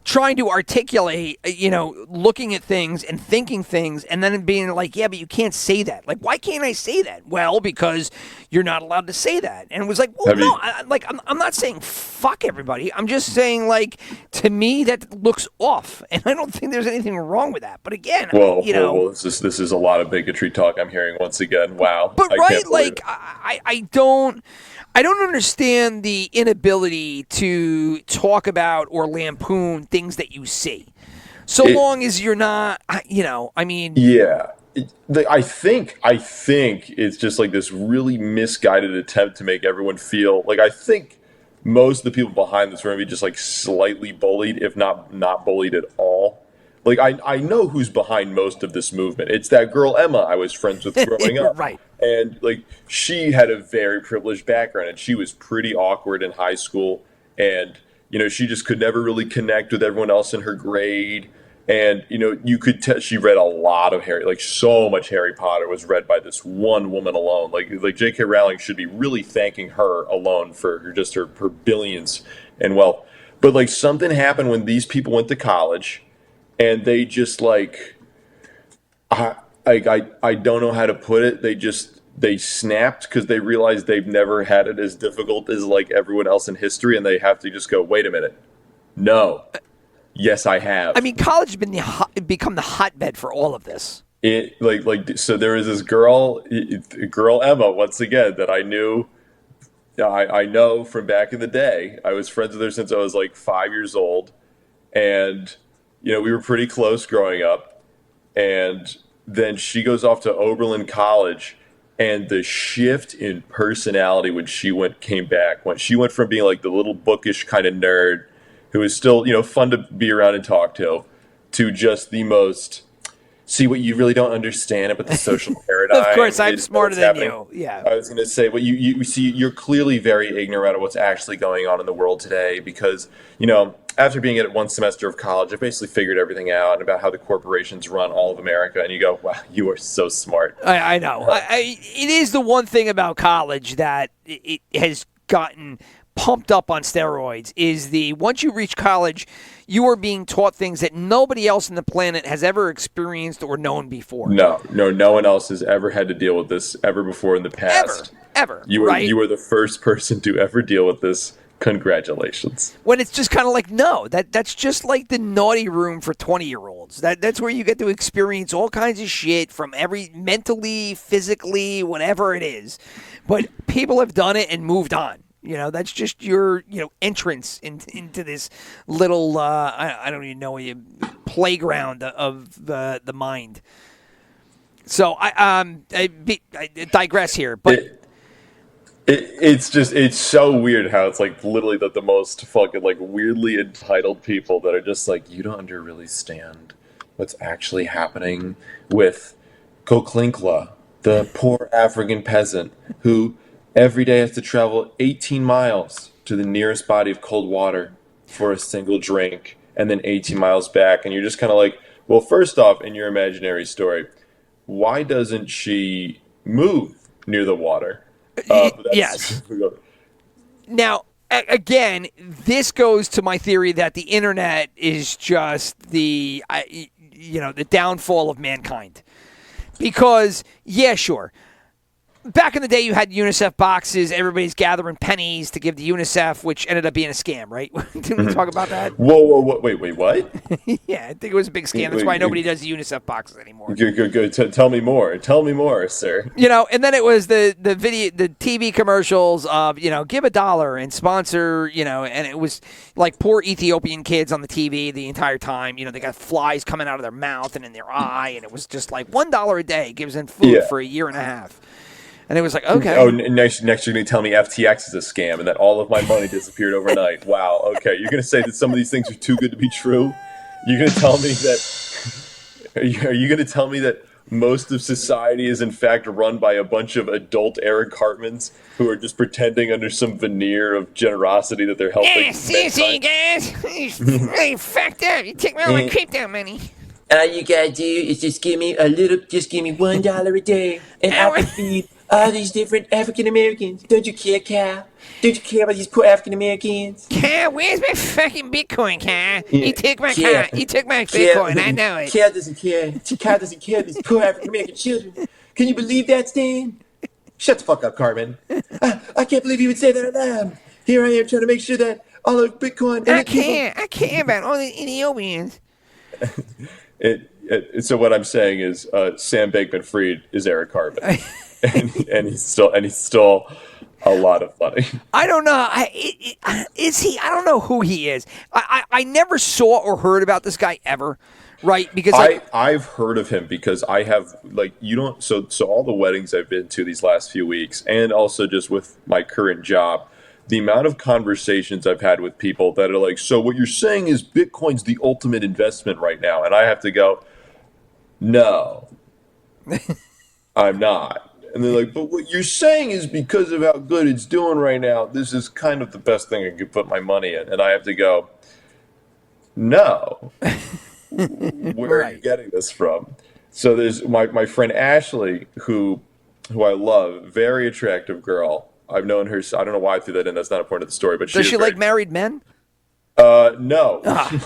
trying to articulate, looking at things and thinking things and then being like, yeah, but you can't say that. Like, why can't I say that? Well, because you're not allowed to say that. And it was like, well, no, I'm not saying fuck everybody. I'm just saying to me that looks off. And I don't think there's anything wrong with that. But again, well, this is a lot of bigotry talk I'm hearing once again. Wow. But I don't understand the inability to talk about or lampoon things that you see. Long as you're not, Yeah. I think it's just this really misguided attempt to make everyone feel I think most of the people behind this are going to be just slightly bullied, if not bullied at all. I know who's behind most of this movement. It's that girl Emma I was friends with growing up. Right. And she had a very privileged background and she was pretty awkward in high school. And, she just could never really connect with everyone else in her grade. And, you could tell she read a lot of so much Harry Potter was read by this one woman alone. J.K. Rowling should be really thanking her alone for her billions and wealth. But something happened when these people went to college and they just I don't know how to put it. They snapped because they realized they've never had it as difficult as everyone else in history. And they have to just go, wait a minute. No. Yes, I have. I mean, college has become the hotbed for all of this. So there was this girl Emma, once again, that I knew. I know from back in the day. I was friends with her since I was 5 years old, and we were pretty close growing up. And then she goes off to Oberlin College, and the shift in personality when she came back, when she went from being the little bookish kind of nerd who is still, fun to be around and talk to just the most, see what you really don't understand about the social paradigm. Of course, I'm smarter than you. Yeah. I was going to say, well, you see, you're clearly very ignorant of what's actually going on in the world today because, after being at one semester of college, I basically figured everything out and about how the corporations run all of America. And you go, wow, you are so smart. I know. It is the one thing about college that it has gotten pumped up on steroids is once you reach college, you are being taught things that nobody else on the planet has ever experienced or known before. No one else has ever had to deal with this ever before in the past. Ever. You right? You are the first person to ever deal with this. Congratulations. When it's just kind of like, no, that's just like the naughty room for 20-year-olds. That's where you get to experience all kinds of shit from mentally, physically, whatever it is. But people have done it and moved on. That's just your, entrance into this little, I don't even know, playground of the mind. So I digress here, but it's so weird how it's like literally the most fucking like weirdly entitled people that are just like, you don't really understand what's actually happening with Koklinkla, the poor African peasant who every day has to travel 18 miles to the nearest body of cold water for a single drink and then 18 miles back. And you're just kind of like, well, first off, in your imaginary story, why doesn't she move near the water? Yes. Now, again, this goes to my theory that the internet is just the downfall of mankind. Because, yeah, sure. Back in the day, you had UNICEF boxes. Everybody's gathering pennies to give to UNICEF, which ended up being a scam, right? Didn't we talk about that? Whoa, wait, what? Yeah, I think it was a big scam. That's why nobody does the UNICEF boxes anymore. Good. Tell me more, sir. And then it was the TV commercials of, give $1 and sponsor, and it was like poor Ethiopian kids on the TV the entire time. They got flies coming out of their mouth and in their eye, and it was just like $1 a day gives them food for a year and a half. And it was like, okay. Oh, next you're going to tell me FTX is a scam and that all of my money disappeared overnight. Wow, okay. You're going to say that some of these things are too good to be true? You're going to tell me that... Are you going to tell me that most of society is in fact run by a bunch of adult Eric Cartmans who are just pretending under some veneer of generosity that they're helping? See, guys. Hey, fucked up. You take all my crypto money. All you gotta do is just give me $1 a day, and I can feed all these different African Americans. Don't you care, Cal? Don't you care about these poor African Americans? Cal, where's my fucking Bitcoin, Cal? You took my car. You took my Bitcoin. I know it. Cal doesn't care. Cal doesn't care. These poor African American children. Can you believe that, Stan? Shut the fuck up, Carmen. I can't believe you would say that aloud. Here I am trying to make sure that all of Bitcoin. I care about all the Ethiopians. So what I'm saying is Sam Bankman-Fried is Eric Cartman, and he's still a lot of money. I don't know. Is he? I don't know who he is. I never saw or heard about this guy ever, right? Because I've heard of him because I have so all the weddings I've been to these last few weeks, and also just with my current job, the amount of conversations I've had with people that are like, so what you're saying is Bitcoin's the ultimate investment right now. And I have to go, no, I'm not. And they're like, but what you're saying is because of how good it's doing right now, this is kind of the best thing I could put my money in. And I have to go, no, where are you getting this from? So there's my friend Ashley, who I love, very attractive girl. I've known her. I don't know why I threw that in. That's not important to the story. But does she like married men? No.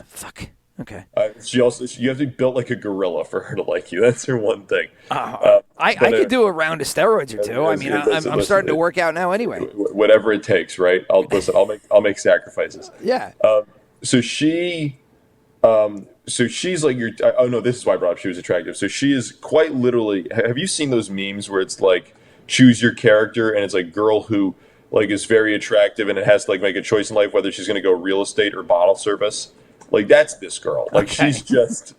Fuck. Okay. You have to be built like a gorilla for her to like you. That's her one thing. I could do a round of steroids or two. I mean, I'm starting to work out now anyway. Whatever it takes, right? I'll make sacrifices. Yeah. So she's like your. Oh no, this is why I brought up she was attractive. So she is quite literally. Have you seen those memes where it's like, choose your character, and it's like girl who like is very attractive and it has to like make a choice in life whether she's going to go real estate or bottle service. Like that's this girl. Like she's just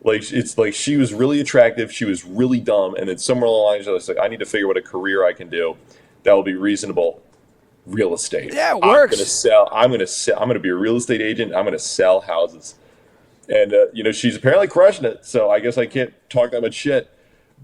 like, it's like she was really attractive, she was really dumb, and then somewhere along the lines I was like, I need to figure what a career I can do that will be reasonable. Real estate. Yeah, it works. I'm gonna be a real estate agent. I'm gonna sell houses, and she's apparently crushing it. So I guess I can't talk that much shit.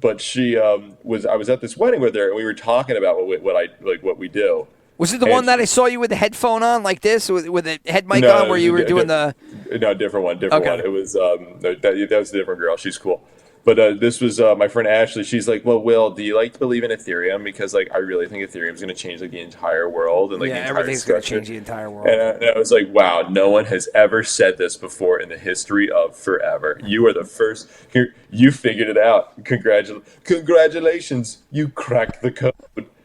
But she I was at this wedding with her, and we were talking about what we do, Was it the one that I saw you with the headphone on like this, with the head mic No, on, where you were doing the? No, different one. Okay. It was that was a different girl. She's cool. But this was my friend Ashley. She's like, "Well, Will, do you like to believe in Ethereum? Because like I really think Ethereum is going to change like the entire world and like the entire everything's going to structure." change the entire world. And I was like, "Wow, no one has ever said this before in the history of forever. You are the first. Here, you figured it out. Congratulations, you cracked the code."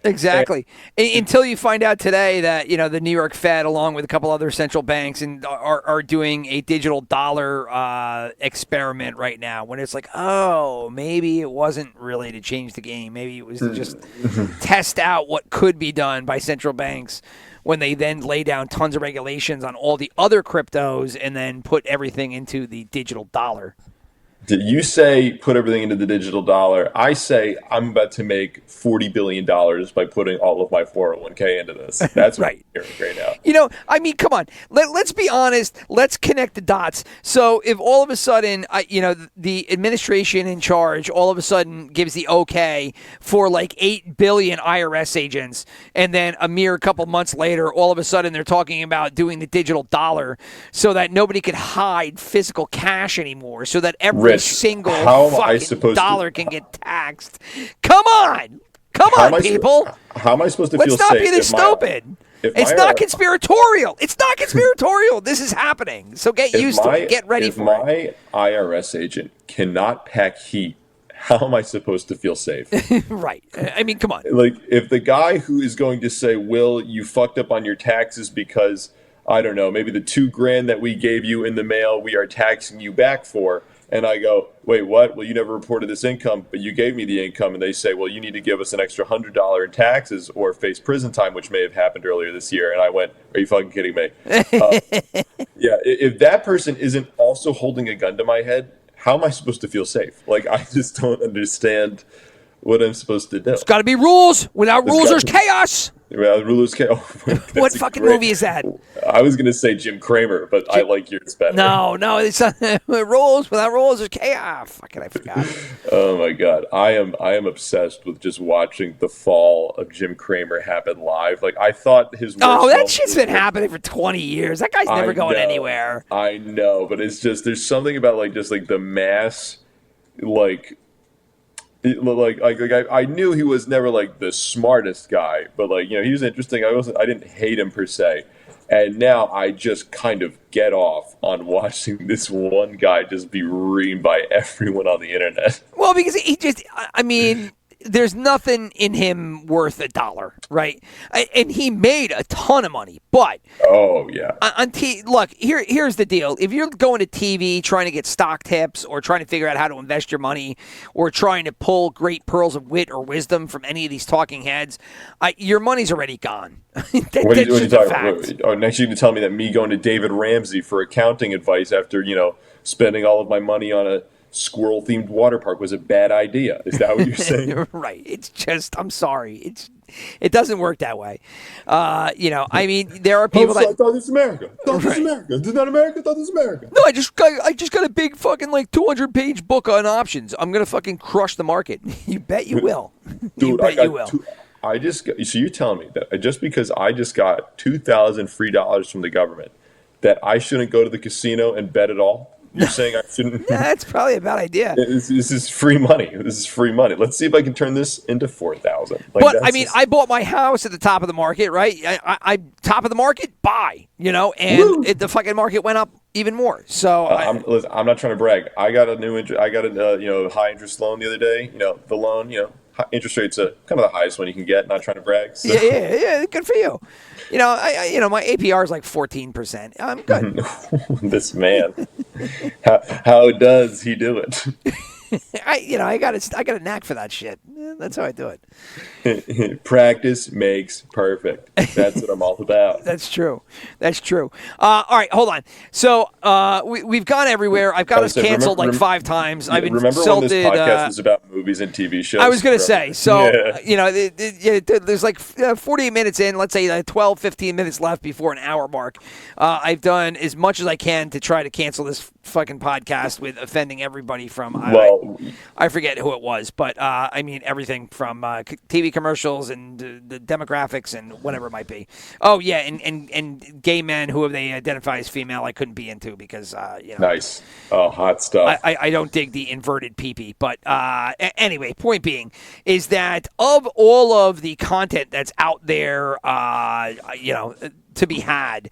Exactly. Until you find out today that, the New York Fed, along with a couple other central banks, and are doing a digital dollar experiment right now, when it's like, oh, maybe it wasn't really to change the game. Maybe it was to just test out what could be done by central banks when they then lay down tons of regulations on all the other cryptos and then put everything into the digital dollar. You say put everything into the digital dollar. I say I'm about to make $40 billion by putting all of my 401k into this. That's right. What I'm hearing right now. Come on. Let's be honest. Let's connect the dots. So if all of a sudden, the administration in charge all of a sudden gives the okay for like 8 billion IRS agents, and then a mere couple months later, all of a sudden they're talking about doing the digital dollar so that nobody could hide physical cash anymore, so that every single fucking dollar can get taxed. Come on, people. How am I supposed to feel safe? Let's not be this stupid. It's not conspiratorial. It's not conspiratorial. This is happening. So get used to it. Get ready for it. If my IRS agent cannot pack heat, how am I supposed to feel safe? Right. I mean, come on. Like, if the guy who is going to say, Will, you fucked up on your taxes because, I don't know, maybe the $2,000 that we gave you in the mail, we are taxing you back for. And I go, wait, what? Well, you never reported this income, but you gave me the income. And they say, well, you need to give us an extra $100 in taxes or face prison time, which may have happened earlier this year. And I went, are you fucking kidding me? Yeah, if that person isn't also holding a gun to my head, how am I supposed to feel safe? Like, I just don't understand what I'm supposed to do. There's got to be rules. Without rules, there's chaos. Well, rulers can't. What fucking movie is that? I was gonna say Jim Cramer, but I like yours better. No, it's not. Rules. Without rules, there's chaos. Fucking, I forgot. Oh my god, I am obsessed with just watching the fall of Jim Cramer happen live. Like, I thought his. That shit's been happening for 20 years. That guy's never going anywhere. I know, but it's just there's something about like the mass, like. I knew he was never like the smartest guy, but like, he was interesting. I didn't hate him per se, and now I just kind of get off on watching this one guy just be reamed by everyone on the internet. Well, because there's nothing in him worth $1, right? And he made a ton of money, but look, here's the deal. If you're going to TV trying to get stock tips or trying to figure out how to invest your money or trying to pull great pearls of wit or wisdom from any of these talking heads, your money's already gone. What are you talking about? Next, you can tell me that me going to David Ramsey for accounting advice after spending all of my money on a squirrel-themed water park was a bad idea. Is that what you're saying? Right. It's just, I'm sorry. It doesn't work that way. There are people that. I thought this was America. This is America. Is that America? I thought this was America. No, I just got a big fucking 200-page book on options. I'm gonna fucking crush the market. You bet you will. Dude, you will. So you're telling me that just because I just got $2,000 free from the government, that I shouldn't go to the casino and bet at all? You're saying I shouldn't? That's probably a bad idea. This is free money. Let's see if I can turn this into 4,000. I bought my house at the top of the market, right? I top of the market, buy, and the fucking market went up even more. So I'm not trying to brag. I got a high interest loan the other day. The loan, interest rates are kind of the highest one you can get. Not trying to brag. So. Yeah. Good for you. My APR is like 14%. I'm good. This man, how does he do it? I got a knack for that shit. That's how I do it. Practice makes perfect. That's what I'm all about. That's true. All right, hold on. So we've gone everywhere. I've got us canceled like 5 times. I've been insulted. Remember when this podcast was about movies and TV shows? I was going to say. So, there's like 48 minutes in, let's say 12, 15 minutes left before an hour mark. I've done as much as I can to try to cancel this fucking podcast with offending everybody from, I forget who it was, but everything everything from TV commercials and the demographics and whatever it might be. Oh yeah, and gay men who they identify as female, I couldn't be into because Nice. Oh, hot stuff. I don't dig the inverted pee-pee. But anyway, point being is that of all of the content that's out there, to be had.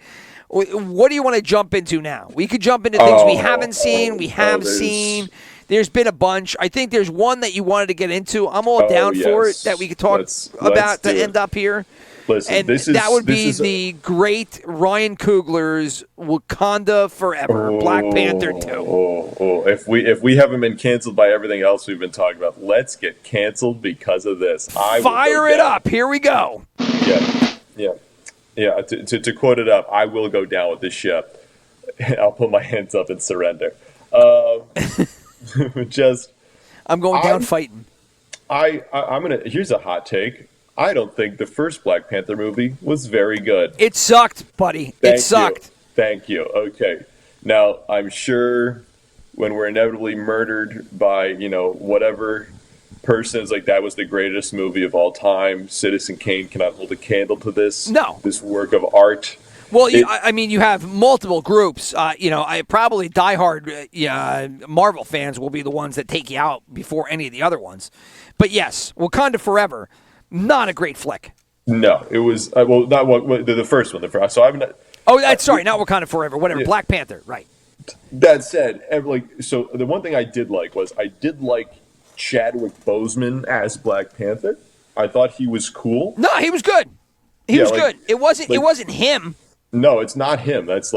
What do you want to jump into now? We could jump into things we haven't seen, we have seen. There's been a bunch. I think there's one that you wanted to get into. I'm all down for it that we could talk about to end up here. Listen, and that would be the great Ryan Coogler's Wakanda Forever, Black Panther 2. If we haven't been canceled by everything else we've been talking about, let's get canceled because of this. Fire it up. Here we go. Yeah. To quote it up, I will go down with this ship. I'll put my hands up and surrender. I'm going down fighting. I'm gonna. Here's a hot take. I don't think the first Black Panther movie was very good. It sucked, buddy. It sucked. Thank you. Okay. Now I'm sure when we're inevitably murdered by whatever person is like that was the greatest movie of all time, Citizen Kane cannot hold a candle to this. No. This work of art. Well, you have multiple groups. I probably diehard Marvel fans will be the ones that take you out before any of the other ones. But yes, Wakanda Forever, not a great flick. No, it was not the first one. So I'm not. Oh, not Wakanda Forever. Whatever, yeah. Black Panther, right? That said, so the one thing I did like Chadwick Boseman as Black Panther. I thought he was cool. No, he was good. He was good. It wasn't him. No, it's not him. That's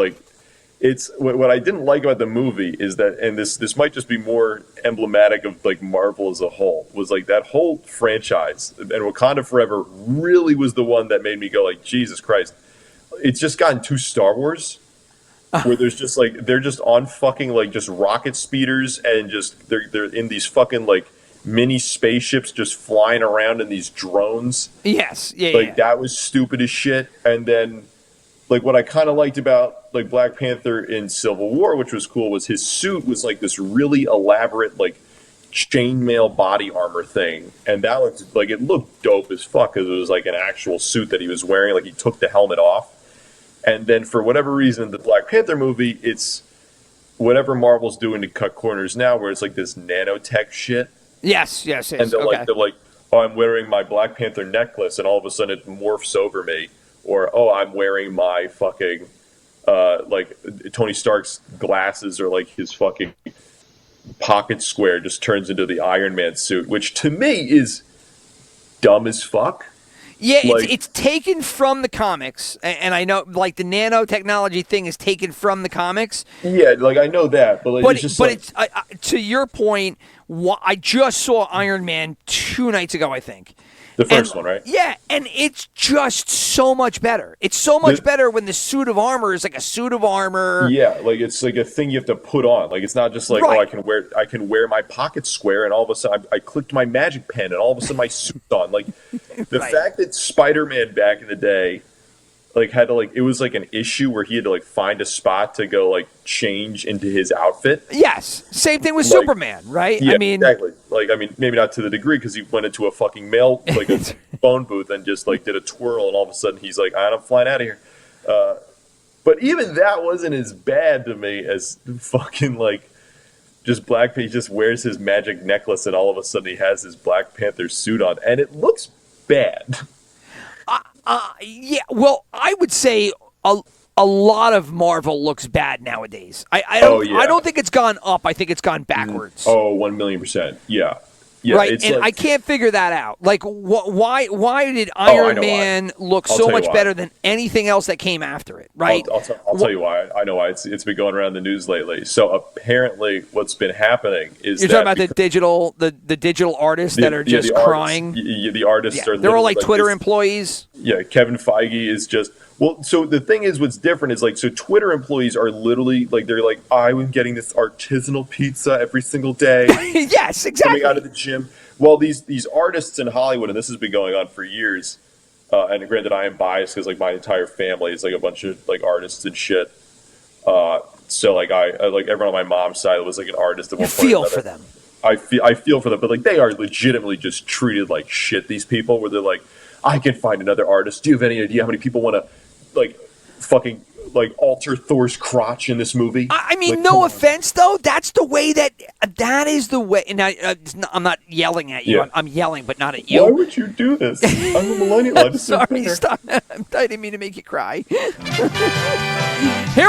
it's what I didn't like about the movie is that, and this might just be more emblematic of Marvel as a whole, was that whole franchise and Wakanda Forever really was the one that made me go Jesus Christ. It's just gotten too Star Wars, where there's just they're just on fucking just rocket speeders and just they're in these fucking mini spaceships just flying around in these drones. Yes, yeah. That was stupid as shit. And then what I kind of liked about Black Panther in Civil War, which was cool, was his suit was this really elaborate chainmail body armor thing, and that looked it looked dope as fuck because it was an actual suit that he was wearing. He took the helmet off, and then for whatever reason, the Black Panther movie, it's whatever Marvel's doing to cut corners now, where it's this nanotech shit. Yes. And they're they're oh, I'm wearing my Black Panther necklace, and all of a sudden it morphs over me. Or, oh, I'm wearing my fucking, Tony Stark's glasses, or his fucking pocket square just turns into the Iron Man suit, which to me is dumb as fuck. Yeah, it's taken from the comics, and I know the nanotechnology thing is taken from the comics. Yeah, I know that, but it's just it's to your point. I just saw Iron Man 2 nights ago, I think. The first one, right? Yeah, and it's just so much better. It's so much better when the suit of armor is a suit of armor. Yeah, it's a thing you have to put on. It's not just right. Oh, I can wear my pocket square, and all of a sudden I clicked my magic pen, and all of a sudden my suit's on. The right. fact that Spider-Man back in the day had to it was an issue where he had to find a spot to go change into his outfit. Yes, same thing with Superman, right? Yeah, exactly. Maybe not to the degree because he went into a fucking mail a phone booth and just did a twirl, and all of a sudden he's I'm flying out of here. But even that wasn't as bad to me as fucking just Black Panther. He just wears his magic necklace, and all of a sudden he has his Black Panther suit on, and it looks bad. Yeah, well, I would say a lot of Marvel looks bad nowadays. I don't think it's gone up. I think it's gone backwards. Oh, 1,000,000%. Yeah. Right, and I can't figure that out. Why did Iron Man look so much better than anything else that came after it? Right. I'll tell you why. I know why. It's been going around the news lately. So apparently, what's been happening is you're talking about the digital artists that are just crying. The artists are. They're all Twitter employees. Yeah, Kevin Feige is just. Well, so the thing is, what's different is so Twitter employees are literally they're I'm getting this artisanal pizza every single day. Yes, exactly. Coming out of the gym. Well, these artists in Hollywood, and this has been going on for years. And granted, I am biased because my entire family is a bunch of artists and shit. So I everyone on my mom's side was an artist at one point. You feel for them. I feel for them, but like they are legitimately just treated like shit. These people, where they're like, I can find another artist. Do you have any idea how many people want to like fucking like alter Thor's crotch in this movie? I mean, like, no offense, though. That's the way that is the way. And I'm not yelling at you. Yeah. I'm yelling, but not at you. Why would you do this? I'm a millennial. I just Sorry, stop. I didn't mean to make you cry. Here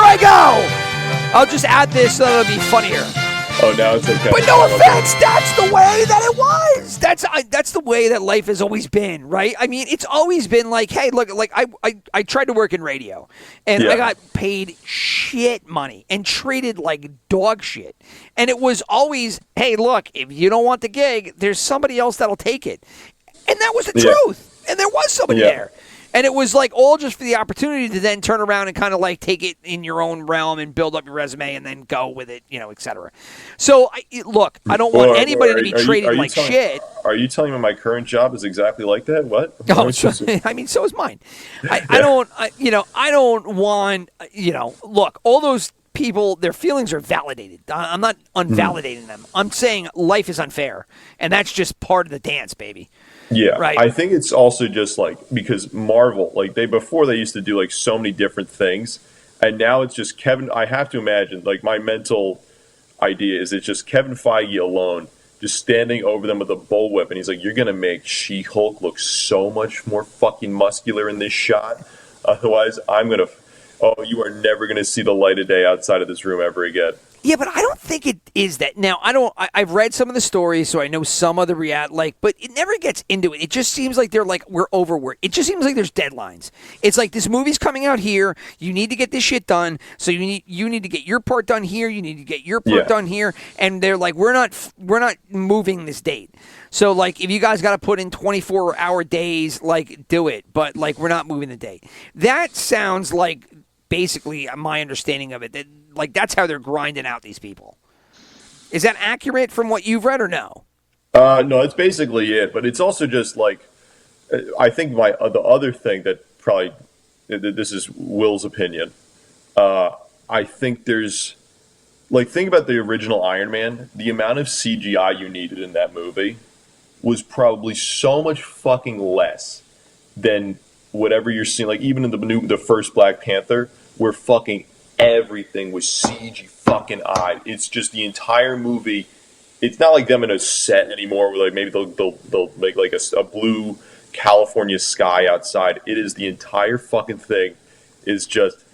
I go. I'll just add this so it'll be funnier. Oh, now it's okay. But no offense, that's the way that it was. That's the way that life has always been, right? I mean, it's always been like, hey, look, like I tried to work in radio, and I got paid shit money and treated like dog shit. And it was always, hey, look, if you don't want the gig, there's somebody else that'll take it. And that was the truth. And there was somebody there. And it was like all just for the opportunity to then turn around and kind of like take it in your own realm and build up your resume and then go with it, et cetera. So, look, I don't want anybody to be treated like shit. Are you telling me my current job is exactly like that? What? Oh, I mean, so is mine. I don't want, look, all those people, their feelings are validated. I'm not unvalidating them. I'm saying life is unfair, and that's just part of the dance, baby. Yeah, right. I think it's also just like because Marvel, like they used to do like so many different things, and now it's just Kevin. I have to imagine, like my mental idea is it's just Kevin Feige alone, just standing over them with a bullwhip, and he's like, "You're gonna make She-Hulk look so much more fucking muscular in this shot. Otherwise, you are never gonna see the light of day outside of this room ever again." Yeah, but I don't think it is that. Now, I've read some of the stories, so I know some of the but it never gets into it. It just seems like they're like, we're overworked. It just seems like there's deadlines. It's like, this movie's coming out here. You need to get this shit done. So you need to get your part done here. You need to get your part done here. And they're like, we're not moving this date. So, like, if you guys got to put in 24-hour days, like, do it. But, like, we're not moving the date. That sounds like basically my understanding of it. Like, that's how they're grinding out these people. Is that accurate from what you've read or no? No, it's basically it. But it's also just like, I think the other thing that probably, this is Will's opinion. I think there's, like, think about the original Iron Man. The amount of CGI you needed in that movie was probably so much fucking less than whatever you're seeing. Like, even in the first Black Panther, where fucking everything was CG fucking eyed. It's just the entire movie. It's not like them in a set anymore where like maybe they'll make like a blue California sky outside. It is the entire fucking thing is just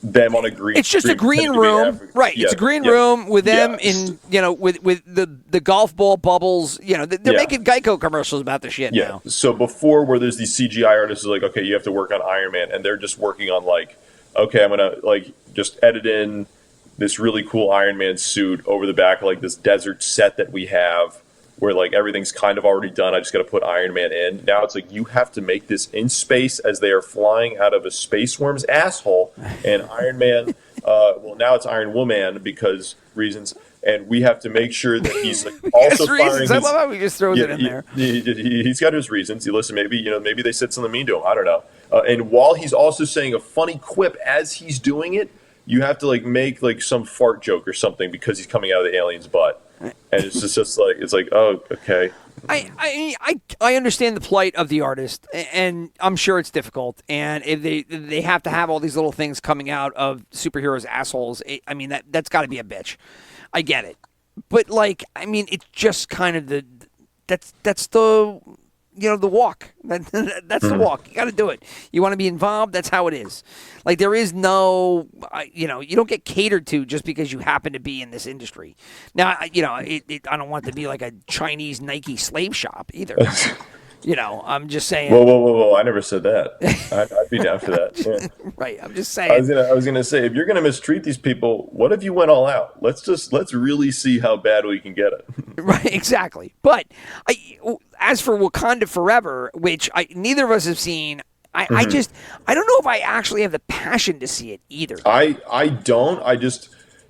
them on a green. It's just a green room, right? Yeah, it's a green room with them in with the golf ball bubbles. They're making Geico commercials about the shit now. So before, where there's these CGI artists like, okay, you have to work on Iron Man, and they're just working on like, okay, I'm gonna like just edit in this really cool Iron Man suit over the back of like this desert set that we have, where like everything's kind of already done. I just got to put Iron Man in. Now it's like you have to make this in space as they are flying out of a space worm's asshole. And Iron Man, well, now it's Iron Woman because reasons. And we have to make sure that he's like also firing. I love how he just throws it in there. He's got his reasons. You listen, maybe they said something mean to him. I don't know. And while he's also saying a funny quip as he's doing it, you have to like make like some fart joke or something because he's coming out of the alien's butt. And it's just like, it's like, oh, okay. I understand the plight of the artist, and I'm sure it's difficult. And if they have to have all these little things coming out of superheroes' assholes, that's got to be a bitch. I get it, but like, it's just kind of that's the the walk. That's the walk. You got to do it. You want to be involved. That's how it is. Like, there is no, you don't get catered to just because you happen to be in this industry. Now, I don't want it to be like a Chinese Nike slave shop either. I'm just saying. Whoa! I never said that. I'd be down for that. Yeah. Right. I'm just saying. I was gonna say, if you're gonna mistreat these people, what if you went all out? Let's really see how bad we can get it. Right. Exactly. But as for Wakanda Forever, which neither of us have seen, I don't know if I actually have the passion to see it either. I don't.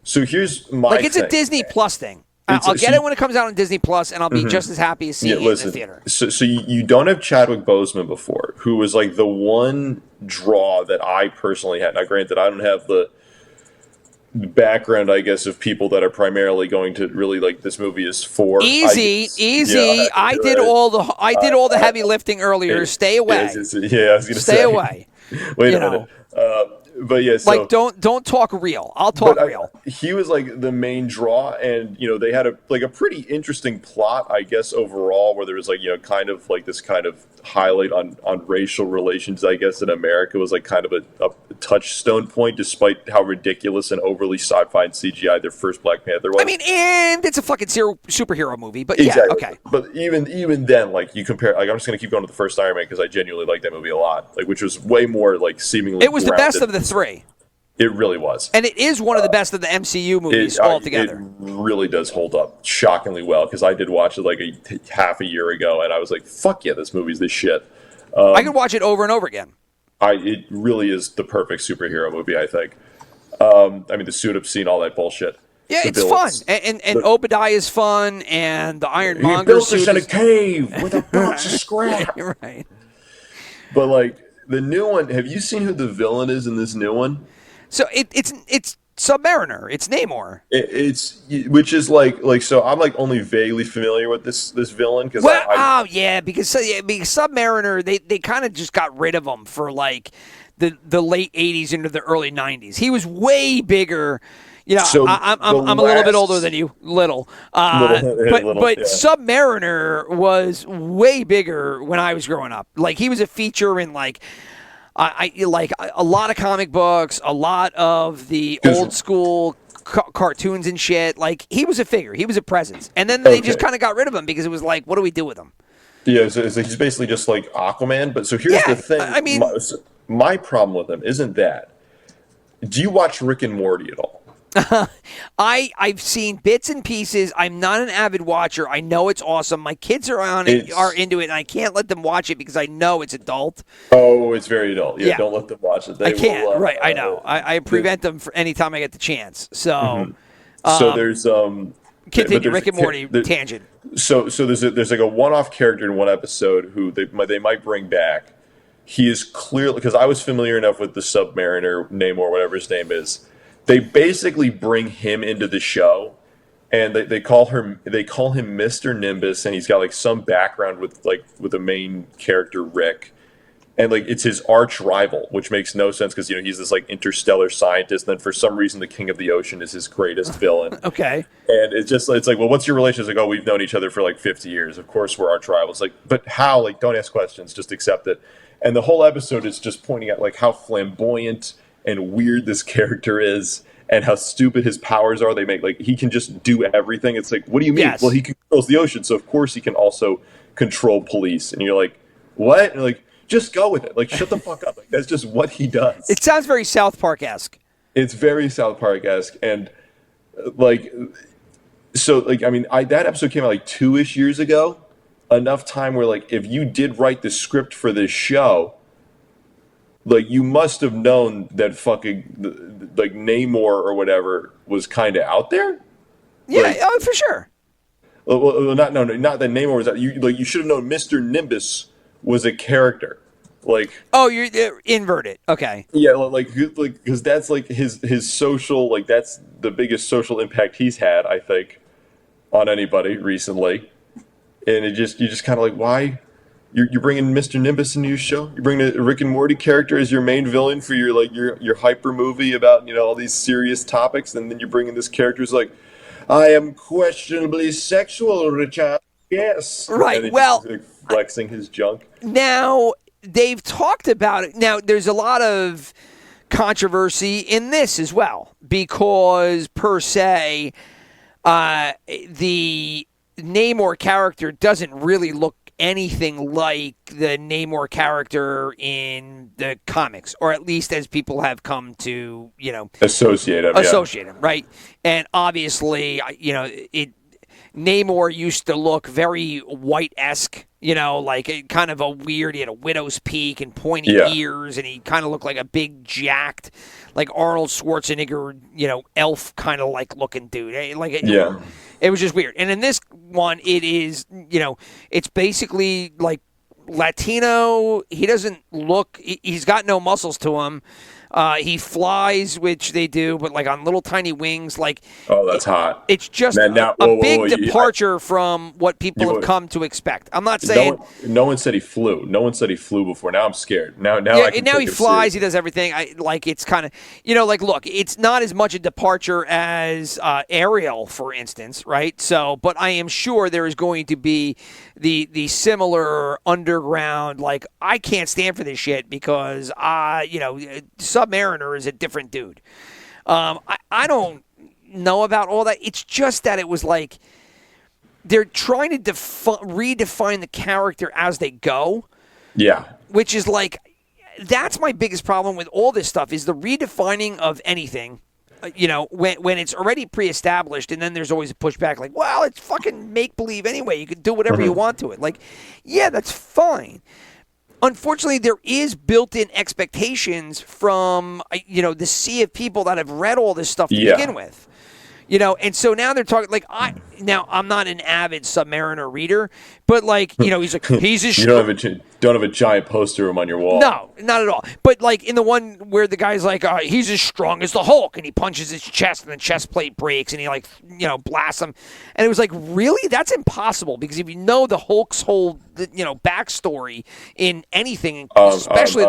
So here's my it's thing. a Disney Plus thing. I'll get it when it comes out on Disney Plus, and I'll be just as happy as seeing it in the theater. So you don't have Chadwick Boseman before, who was like the one draw that I personally had. Now, granted, I don't have background, I guess, of people that are primarily going to really like this movie is for. Easy. Yeah, I did all the heavy lifting earlier. Stay away. I was gonna say. Stay away. Wait a You minute. But yeah, so, Like don't talk real. I'll talk real. he was like the main draw, and they had a pretty interesting plot, I guess, overall, where there was like kind of like this kind of highlight on racial relations, I guess, in America was like kind of a touchstone point, despite how ridiculous and overly sci-fi and CGI their first Black Panther was. I mean, and it's a fucking superhero movie, but exactly. yeah, okay. But even then, like you compare, like I'm just gonna keep going to the first Iron Man because I genuinely like that movie a lot, like which was way more like seemingly. It was the best of the three. It really was. And it is one of the best of the MCU movies altogether. It really does hold up shockingly well, because I did watch it like half a year ago, and I was like, fuck yeah, this movie's this shit. I could watch it over and over again. It really is the perfect superhero movie, I think. I mean, the suit up scene, all that bullshit. Yeah, The it's villains. fun. And Obadiah is fun, and the He Ironmonger built suit this in a is... cave with a box of scrap. You're right. But like, the new one, have you seen who the villain is in this new one? So it's Submariner. It's Namor. It's which is like so I'm like only vaguely familiar with this villain because Well, because Submariner, they kind of just got rid of him for like the late '80s into the early '90s. He was way bigger. So I'm a little bit older than you, Little, but yeah. Submariner was way bigger when I was growing up. Like he was a feature in like. I like a lot of comic books, a lot of the old school cartoons and shit. Like he was a figure, he was a presence, and then they just kind of got rid of him because it was like, what do we do with him? Yeah, so he's basically just like Aquaman. But so here's the thing. I mean, my problem with him isn't that. Do you watch Rick and Morty at all? I've seen bits and pieces. I'm not an avid watcher. I know it's awesome. My kids are on it, are into it, and I can't let them watch it because I know it's adult. Oh, it's very adult. Yeah, Yeah. don't let them watch it. I can't. Right, I know. I prevent them for any time I get the chance. So, so there's continue Rick and Morty tangent. So there's like a one-off character in one episode who they might bring back. He is clearly, because I was familiar enough with the Submariner, Namor, whatever his name is. They basically bring him into the show, and they call him Mr. Nimbus, and he's got like some background with the main character Rick, and like it's his arch rival, which makes no sense because he's this like interstellar scientist, and then for some reason the King of the Ocean is his greatest villain. Okay, and it's like, well, what's your relation? It's like, oh, we've known each other for like 50 years. Of course we're arch rivals. Like, but how? Like, don't ask questions, just accept it. And the whole episode is just pointing at like how flamboyant and weird this character is, and how stupid his powers are. They make like he can just do everything. It's like, what do you mean? Yes. Well, he controls the ocean, so of course he can also control police. And you're like, what? And you're like, just go with it. Like, shut the fuck up. Like, that's just what he does. It sounds very South Park-esque. It's very South Park-esque, and like, so like, I mean, that episode came out like 2-ish years ago. Enough time where like, if you did write the script for this show, like you must have known that fucking like Namor or whatever was kind of out there. Yeah, like, for sure. Well, not that Namor was out. You should have known Mr. Nimbus was a character. Like, oh, you're inverted. Okay. Yeah, like because that's like his social, like that's the biggest social impact he's had, I think, on anybody recently. And you just kind of like, why? You're bringing Mr. Nimbus into your show? You're bringing a Rick and Morty character as your main villain for your hyper movie about all these serious topics, and then you're bringing this character who's like, I am questionably sexual, Richard. Yes. Right. And Well, just, like, flexing his junk. Now they've talked about it. Now there's a lot of controversy in this as well because per se, the Namor character doesn't really look anything like the Namor character in the comics, or at least as people have come to, associate him, right? And obviously, Namor used to look very White-esque, like kind of a weird, he had a widow's peak and pointy ears, and he kind of looked like a big jacked, like Arnold Schwarzenegger, elf kind of like looking dude. It was just weird. And in this one, it is, it's basically like Latino. He doesn't look, he's got no muscles to him. He flies, which they do, but like on little tiny wings. Like, Oh, that's hot. it's just Man, now- a whoa, big whoa, departure from what people have come to expect. I'm not saying. No one said he flew. No one said he flew before. Now I'm scared. Now Yeah, I can and now take he him flies. seriously. He does everything. Like it's kind of, like look, it's not as much a departure as Ariel, for instance, right? So, but I am sure there is going to be the similar underground. Like I can't stand for this shit because Submariner is a different dude. I don't know about all that. It's just that it was like they're trying to redefine the character as they go. Yeah. Which is like, that's my biggest problem with all this stuff is the redefining of anything. When it's already pre-established, and then there's always a pushback like, well, it's fucking make-believe anyway. You can do whatever you want to it. Like, yeah, that's fine. Unfortunately, there is built-in expectations from, the sea of people that have read all this stuff to begin with. And so now they're talking like I'm not an avid Submariner reader, but like he's like he's a You don't have a giant poster of him on your wall. No, not at all. But like in the one where the guy's like he's as strong as the Hulk, and he punches his chest, and the chest plate breaks, and he blasts him, and it was like really that's impossible because if you know the Hulk's whole backstory in anything, especially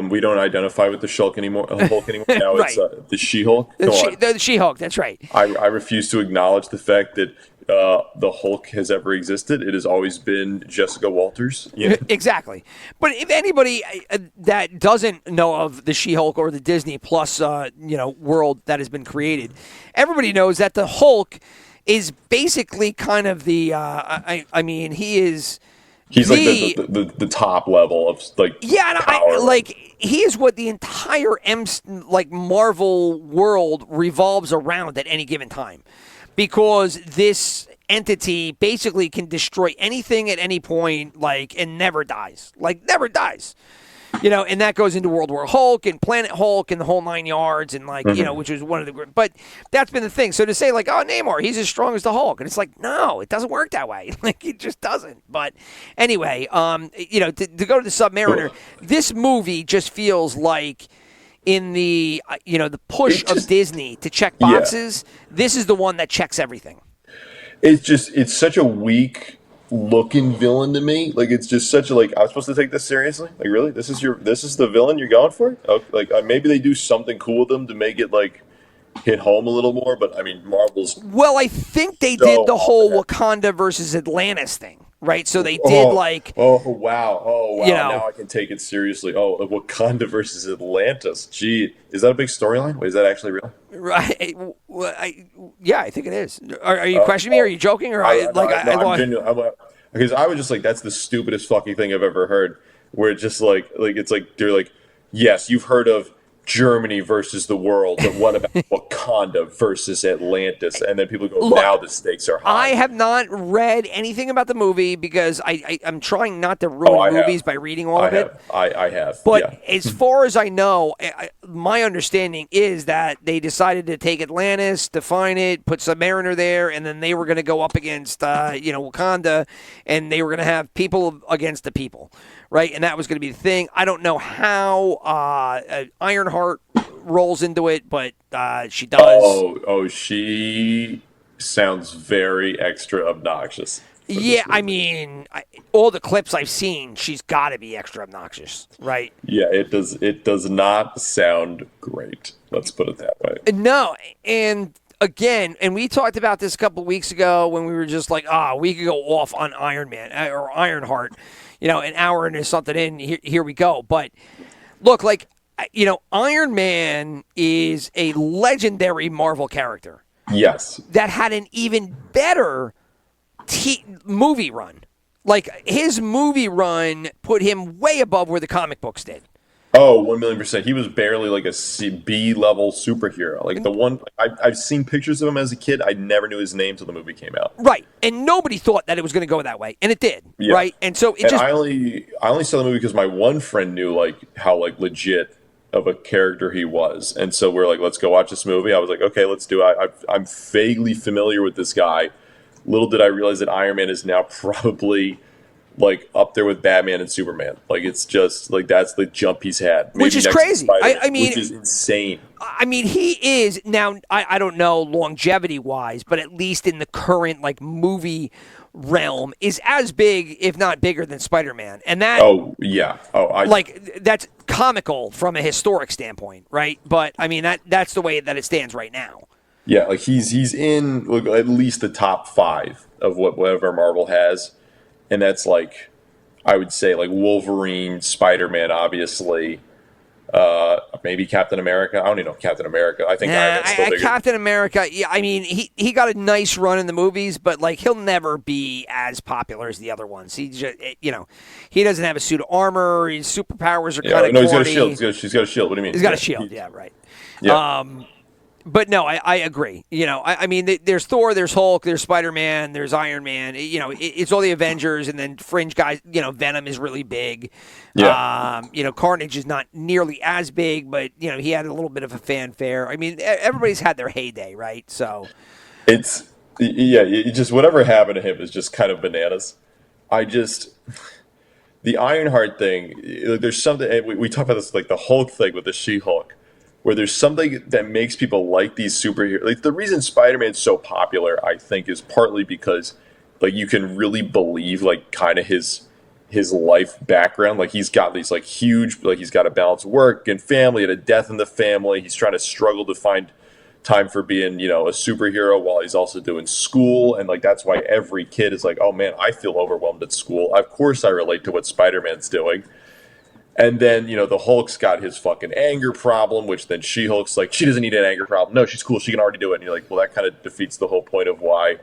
we don't identify with the Hulk anymore. Now Right. It's the She-Hulk. the She-Hulk. That's right. I refuse to acknowledge the fact that the Hulk has ever existed. It has always been Jessica Walters. Yeah. Exactly. But if anybody that doesn't know of the She-Hulk or the Disney Plus, world that has been created, everybody knows that the Hulk is basically kind of the. He is. He's like the top level of like power. He is what the entire Marvel world revolves around at any given time, because this entity basically can destroy anything at any point, and never dies, and that goes into World War Hulk and Planet Hulk and the whole 9 yards, and which was one of the. But that's been the thing. So to say Namor, he's as strong as the Hulk, and it's like no, it doesn't work that way. It just doesn't. But anyway, to go to the Submariner, this movie just feels like in the the push of Disney to check boxes. This is the one that checks everything. It's such a weak looking villain to me. Like it's just such a I was supposed to take this seriously. Like really, this is the villain you're going for? Okay, maybe they do something cool with them to make it hit home a little more. But I mean, Marvel's. Well, I think they did the whole Wakanda versus Atlantis thing, right? So they did Oh wow! Now I can take it seriously. Wakanda versus Atlantis. Gee, is that a big storyline? Wait, is that actually real? Right. Well, I think it is. Are you questioning me? Or are you joking? Or I'm genuine. Because I was just like, that's the stupidest fucking thing I've ever heard. Where it's just they're like, yes, you've heard of Germany versus the world, but what about Wakanda versus Atlantis? And then people go, now the stakes are high. I have not read anything about the movie because I'm trying not to ruin movies by reading all of it. I have. But as far as I know, my understanding is that they decided to take Atlantis, define it, put Submariner there, and then they were going to go up against, Wakanda, and they were going to have people against the people, right? And that was going to be the thing. I don't know how Ironheart rolls into it, but she does. She sounds very extra obnoxious. Yeah, I mean, all the clips I've seen, she's got to be extra obnoxious, right? Yeah, it does not sound great. Let's put it that way. No, and again, and we talked about this a couple of weeks ago when we were just like, we could go off on Iron Man or Ironheart, an hour into something in, here we go. But look, Iron Man is a legendary Marvel character. Yes. That had an even better movie run. His movie run put him way above where the comic books did. Oh, 1,000,000%. He was barely a B level superhero. The one I've seen pictures of him as a kid. I never knew his name till the movie came out. Right, and nobody thought that it was going to go that way, and it did. Yeah. Right, and so I only saw the movie because my one friend knew how legit of a character he was, and so we're like, let's go watch this movie. I was like, okay, let's do it. I'm vaguely familiar with this guy. Little did I realize that Iron Man is now probably like up there with Batman and Superman. Like it's just like that's the jump he's had, Which is next to crazy. Spider-Man, I mean, which is insane. I mean, he is now. I don't know longevity wise, but at least in the current like movie realm, is as big, if not bigger, than Spider-Man. And that, Oh yeah. like, that's comical from a historic standpoint, right? But I mean, that's the way that it stands right now. Yeah, like he's in like, at least the top 5 of whatever Marvel has, and that's like I would say like Wolverine, Spider-Man, obviously, maybe Captain America. I don't even know Captain America. I think Iron Man's still bigger. Captain America. Yeah, I mean, he got a nice run in the movies, but like he'll never be as popular as the other ones. He just he doesn't have a suit of armor. His superpowers are kind of no, he's got a shield. He's got a shield. What do you mean? He's got a shield. Yeah, right. Yeah. But no, I agree. I mean, there's Thor, there's Hulk, there's Spider-Man, there's Iron Man. It's all the Avengers, and then fringe guys. Venom is really big. Yeah. Carnage is not nearly as big, but he had a little bit of a fanfare. I mean, everybody's had their heyday, right? So It's just whatever happened to him is just kind of bananas. The Ironheart thing. There's something we talk about this like the Hulk thing with the She-Hulk, where there's something that makes people like these superheroes. Like the reason Spider-Man's so popular, I think, is partly because like you can really believe like kind of his life background. Like he's got these like huge, like he's got to balance work and family and a death in the family. He's trying to struggle to find time for being, a superhero while he's also doing school. And like that's why every kid is like, oh man, I feel overwhelmed at school. Of course I relate to what Spider-Man's doing. And then, the Hulk's got his fucking anger problem, which then She-Hulk's like, she doesn't need an anger problem. No, she's cool. She can already do it. And you're like, well, that kind of defeats the whole point of why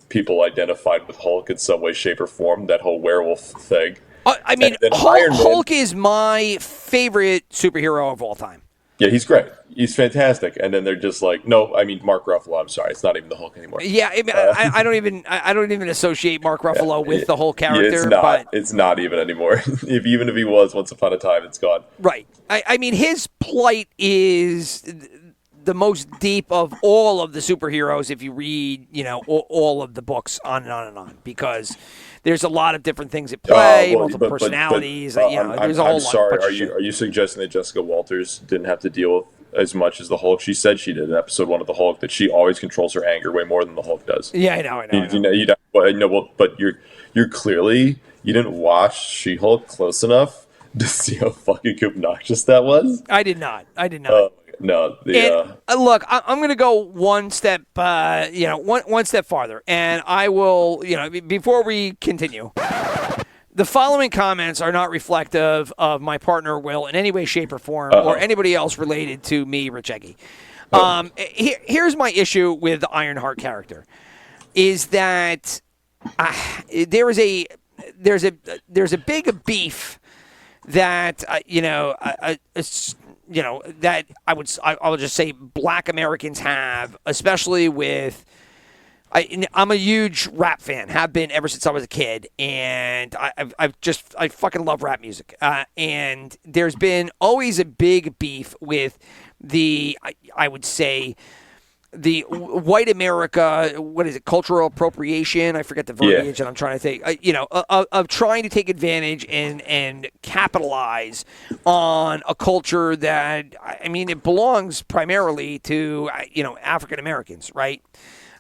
people identified with Hulk in some way, shape, or form, that whole werewolf thing. I mean, Hulk is my favorite superhero of all time. Yeah, he's great. He's fantastic. And then they're just like, no, I mean, Mark Ruffalo. I'm sorry, it's not even the Hulk anymore. Yeah, I don't even associate Mark Ruffalo with the whole character. It's not. But It's not even anymore. Even if he was once upon a time, it's gone. Right. I mean, his plight is the most deep of all of the superheroes if you read, all of the books on and on and on, because there's a lot of different things at play, multiple personalities. There's a whole I'm sorry. lot. Are you suggesting that Jessica Walters didn't have to deal with as much as the Hulk? She said she did in episode 1 of the Hulk, that she always controls her anger way more than the Hulk does. Yeah, I know. But you're clearly you didn't watch She-Hulk close enough to see how fucking obnoxious that was. I did not. No, look, I'm going to go one step, one step farther, and I will, before we continue, the following comments are not reflective of my partner Will in any way, shape, or form, or anybody else related to me, Rich Eggy. Here's my issue with the Ironheart character, is that there's a big beef that that I will just say Black Americans have, especially with. I'm a huge rap fan, have been ever since I was a kid, and I fucking love rap music. And there's been always a big beef with I would say the white America, what is it, cultural appropriation? I forget the verbiage that I'm trying to think. Of trying to take advantage and capitalize on a culture that, I mean, it belongs primarily to, African Americans, right?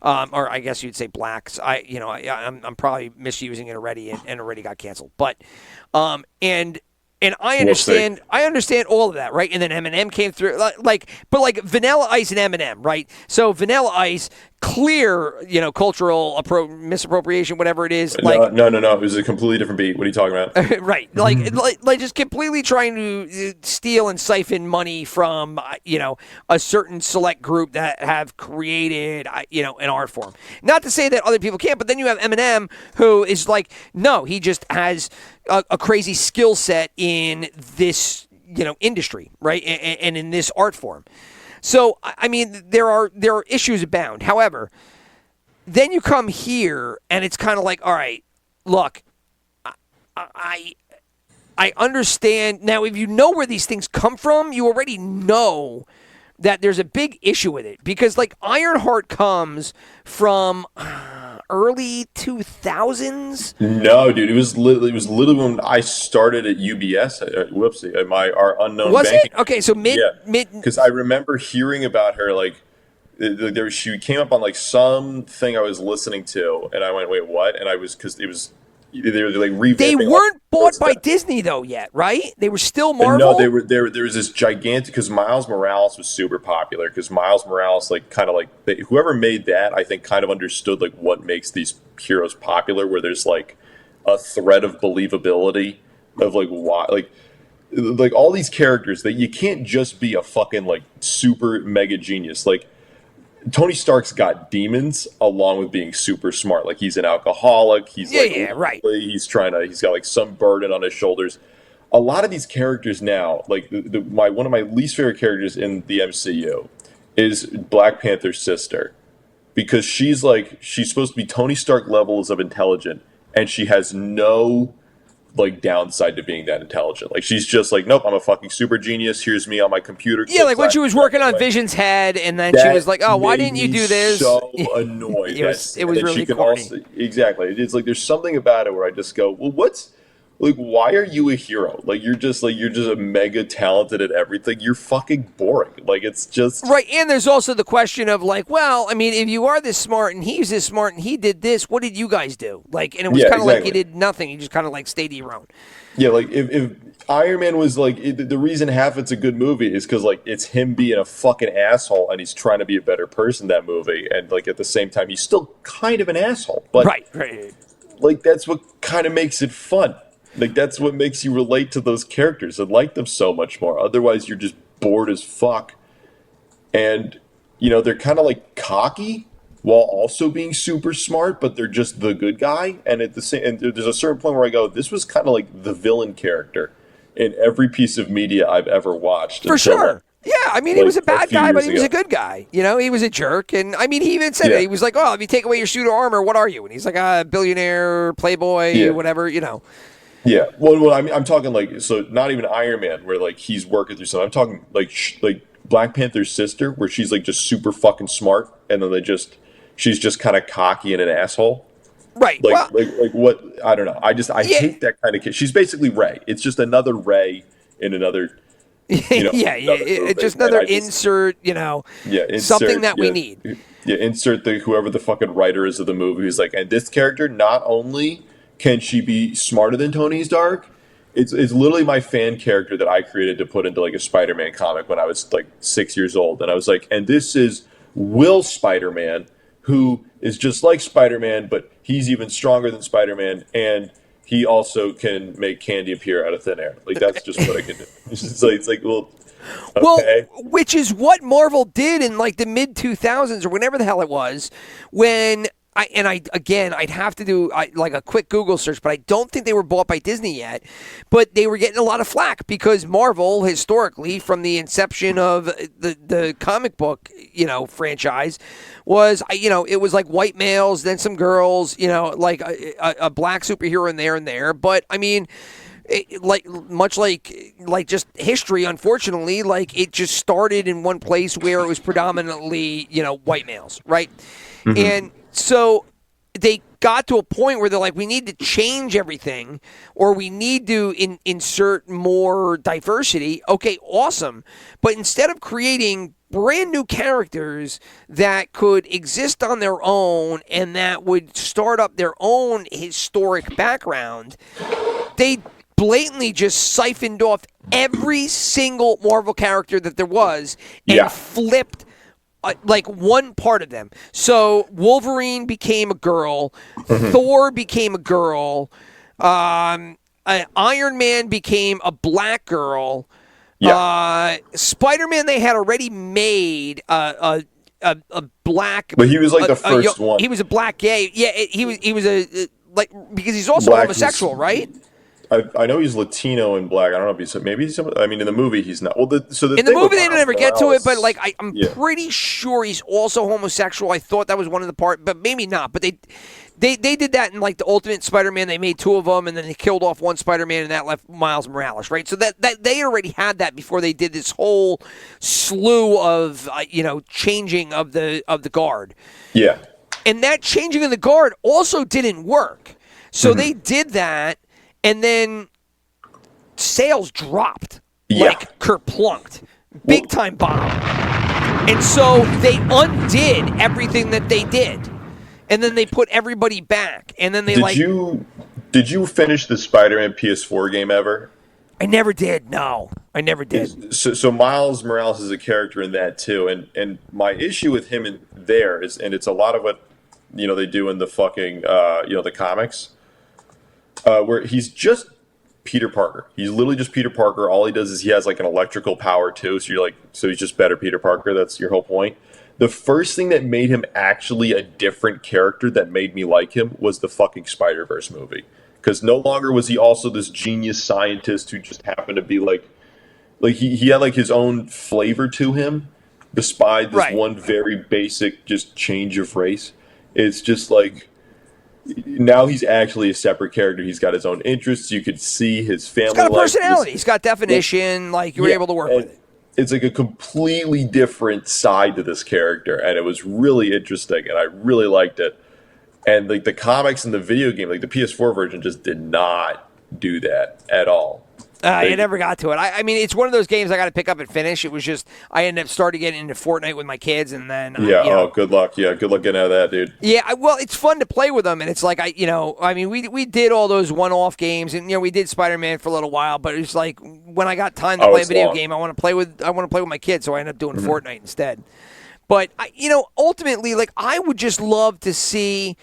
Or I guess you'd say blacks. I'm probably misusing it already and already got canceled. But and I understand all of that, right? And then Eminem came through, but Vanilla Ice and Eminem, right? So Vanilla Ice, clear, cultural misappropriation, whatever it is. No. It was a completely different beat. What are you talking about? Right, like just completely trying to steal and siphon money from, a certain select group that have created, an art form. Not to say that other people can't, but then you have Eminem, who is like, no, he just has a crazy skill set in this, industry, right, and in this art form. So, I mean, there are issues abound. However, then you come here, and it's kind of like, all right, look, I understand. Now, if you know where these things come from, you already know that there's a big issue with it. Because, Ironheart comes from early 2000s. No, dude, it was literally when I started at UBS. At our unknown Was banking. it? Okay, so mid. Because I remember hearing about her she came up on like something I was listening to, and I went, "Wait, what?" And I was because it was they were like revamping. They all weren't the bought by stuff. Disney though yet, right? They were still And Marvel. no, they were there. There was this gigantic because Miles Morales was super popular because Miles Morales whoever made that I think kind of understood like what makes these heroes popular, where there's like a thread of believability of like why like all these characters that you can't just be a fucking like super mega genius like. Tony Stark's got demons along with being super smart. Like he's an alcoholic. He's right. He's got like some burden on his shoulders. A lot of these characters now, like one of my least favorite characters in the MCU is Black Panther's sister, because she's supposed to be Tony Stark levels of intelligent, and she has no like downside to being that intelligent. Like she's just like, nope, I'm a fucking super genius. Here's me on my computer. Yeah, like when she was working on Vision's head, and then she was like, "Oh, why didn't you do this?" So annoyed. It was really corny. Exactly. It's like there's something about it where I just go, well, why are you a hero? Like you're just a mega talented at everything. You're fucking boring. Like it's just right. And there's also the question of like, well, I mean, if you are this smart and he's this smart and he did this, what did you guys do? Like, and it was kind of like you did nothing. You just kind of like stayed to your own. Yeah, like if Iron Man was like the reason half it's a good movie is because like it's him being a fucking asshole and he's trying to be a better person, that movie, and like at the same time he's still kind of an asshole. But right. Like that's what kind of makes it fun. Like that's what makes you relate to those characters and like them so much more. Otherwise, you're just bored as fuck. And they're kind of like cocky while also being super smart, but they're just the good guy. And there's a certain point where I go, this was kind of like the villain character in every piece of media I've ever watched. For sure. Yeah, I mean, he was a bad guy, but he was ago. a good guy. He was a jerk. And, I mean, he even said it. He was like, oh, if you take away your suit of armor, what are you? And he's like, a billionaire, playboy, whatever, Yeah, well, I mean, I'm talking like, so not even Iron Man, where like he's working through something. I'm talking like Black Panther's sister, where she's like just super fucking smart, and then she's just kind of cocky and an asshole. Right. Like what? I don't know. I hate that kind of kid. She's basically Rey. It's just another Rey in another. It's just another insert. Something that we need. Yeah, insert whoever the fucking writer is of the movie who's like, and this character not only can she be smarter than Tony Stark? It's literally my fan character that I created to put into like a Spider-Man comic when I was like 6 years old. And I was like, and this is Will Spider-Man, who is just like Spider-Man, but he's even stronger than Spider-Man, and he also can make candy appear out of thin air. Like that's just what I can do. It's like well, okay. Well, which is what Marvel did in like the mid 2000s or whenever the hell it was, when I'd have to do like a quick Google search, but I don't think they were bought by Disney yet. But they were getting a lot of flack because Marvel, historically, from the inception of the comic book, franchise, was it was like white males, then some girls, like a black superhero in there and there. But I mean, much like just history, unfortunately, like it just started in one place where it was predominantly white males, right? Mm-hmm. And so they got to a point where they're like, we need to change everything, or we need to insert more diversity. Okay, awesome. But instead of creating brand new characters that could exist on their own and that would start up their own historic background, they blatantly just siphoned off every single Marvel character that there was and flipped like one part of them. So Wolverine became a girl, Thor became a girl, Iron Man became a black girl. Spider-Man, they had already made a black, but he was like the first one. He was a black gay. Yeah, he was a like because he's also black homosexual, right? I know he's Latino and black. I don't know if he's I mean, in the movie he's not. Well, in the movie they didn't ever get to it, but like I'm pretty sure he's also homosexual. I thought that was one of the part, but maybe not. But they did that in like the Ultimate Spider-Man. They made two of them, and then they killed off one Spider-Man, and that left Miles Morales, right? So that they already had that before they did this whole slew of changing of the guard. Yeah. And that changing of the guard also didn't work. So they did that, and then sales dropped like kerplunked. Big time bomb. And so they undid everything that they did. And then they put everybody back. And then they Did you finish the Spider-Man PS4 game ever? I never did. No, I never did. So Miles Morales is a character in that too, and my issue with him in there is, and it's a lot of what they do in the fucking the comics, where he's just Peter Parker. He's literally just Peter Parker. All he does is he has like an electrical power too. So he's just better Peter Parker. That's your whole point. The first thing that made him actually a different character that made me like him was the fucking Spider-Verse movie. Because no longer was he also this genius scientist who just happened to be like he had like his own flavor to him, despite this one very basic just change of race. It's just like now he's actually a separate character. He's got his own interests. You could see his family. He's got a personality. He's got definition. Like you were able to work with it. It's like a completely different side to this character, and it was really interesting, and I really liked it. And like the comics and the video game, like the PS4 version, just did not do that at all. I never got to it. I mean, it's one of those games I got to pick up and finish. It was just I ended up starting getting into Fortnite with my kids, and then good luck. Yeah, good luck getting out of that, dude. Yeah, well, it's fun to play with them, and it's like we did all those one-off games, and we did Spider-Man for a little while, but it's like when I got time to play a video game, I want to play with my kids, so I end up doing Fortnite instead. But ultimately, like I would just love to see.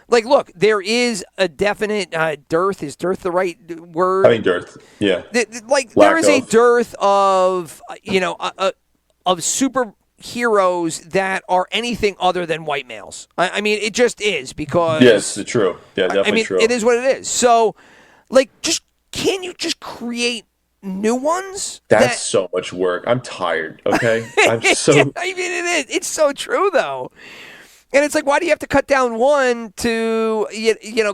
Like, look, there is a definite dearth. Is dearth the right word? I think dearth. Yeah. There is a dearth of of superheroes that are anything other than white males. I mean, it just is because. Yes, it's true. Yeah, definitely true. It is what it is. So, can you just create new ones? That's so much work. I'm tired. Okay, I mean, it is. It's so true, though. And it's like, why do you have to cut down one to,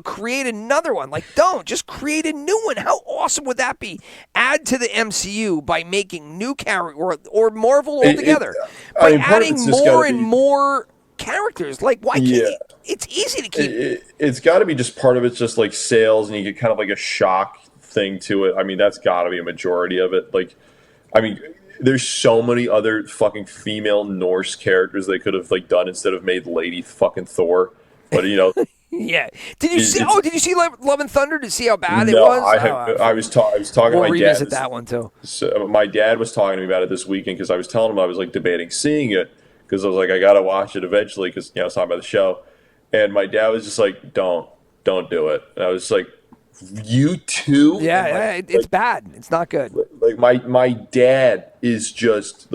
create another one? Like, don't. Just create a new one. How awesome would that be? Add to the MCU by making new characters, or Marvel altogether. By adding more and more characters. Like, why can't you? It's easy to keep. It's got to be just part of it's just like sales, and you get kind of like a shock thing to it. I mean, that's got to be a majority of it. Like, I mean... There's so many other fucking female Norse characters they could have done instead of made Lady fucking Thor. But yeah. Did you see? Did you see Love and Thunder to see how bad it was? No, I was talking to my dad. We'll revisit that one too. So my dad was talking to me about it this weekend because I was telling him I was debating seeing it because I was like I gotta watch it eventually because I was talking about the show, and my dad was just like don't do it. And I was just like. You too? Yeah, it's bad. It's not good. Like my dad is just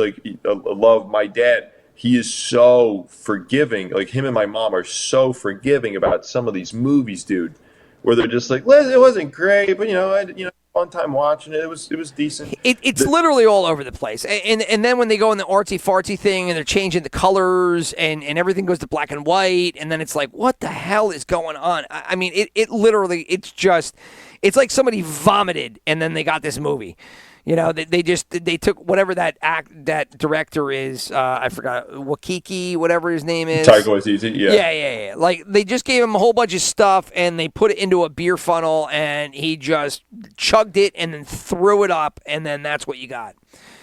love my dad. He is so forgiving. Like him and my mom are so forgiving about some of these movies, dude. Where they're just like, well, it wasn't great, but I had fun time watching it. It was decent. It's literally all over the place. And then when they go in the artsy fartsy thing and they're changing the colors and everything goes to black and white, and then it's like, what the hell is going on? I mean, it literally, it's like somebody vomited and then they got this movie. They took whatever that director is. I forgot Wakiki, whatever his name is. Taika Waititi, yeah. Yeah. Like they just gave him a whole bunch of stuff and they put it into a beer funnel and he just chugged it and then threw it up and then that's what you got.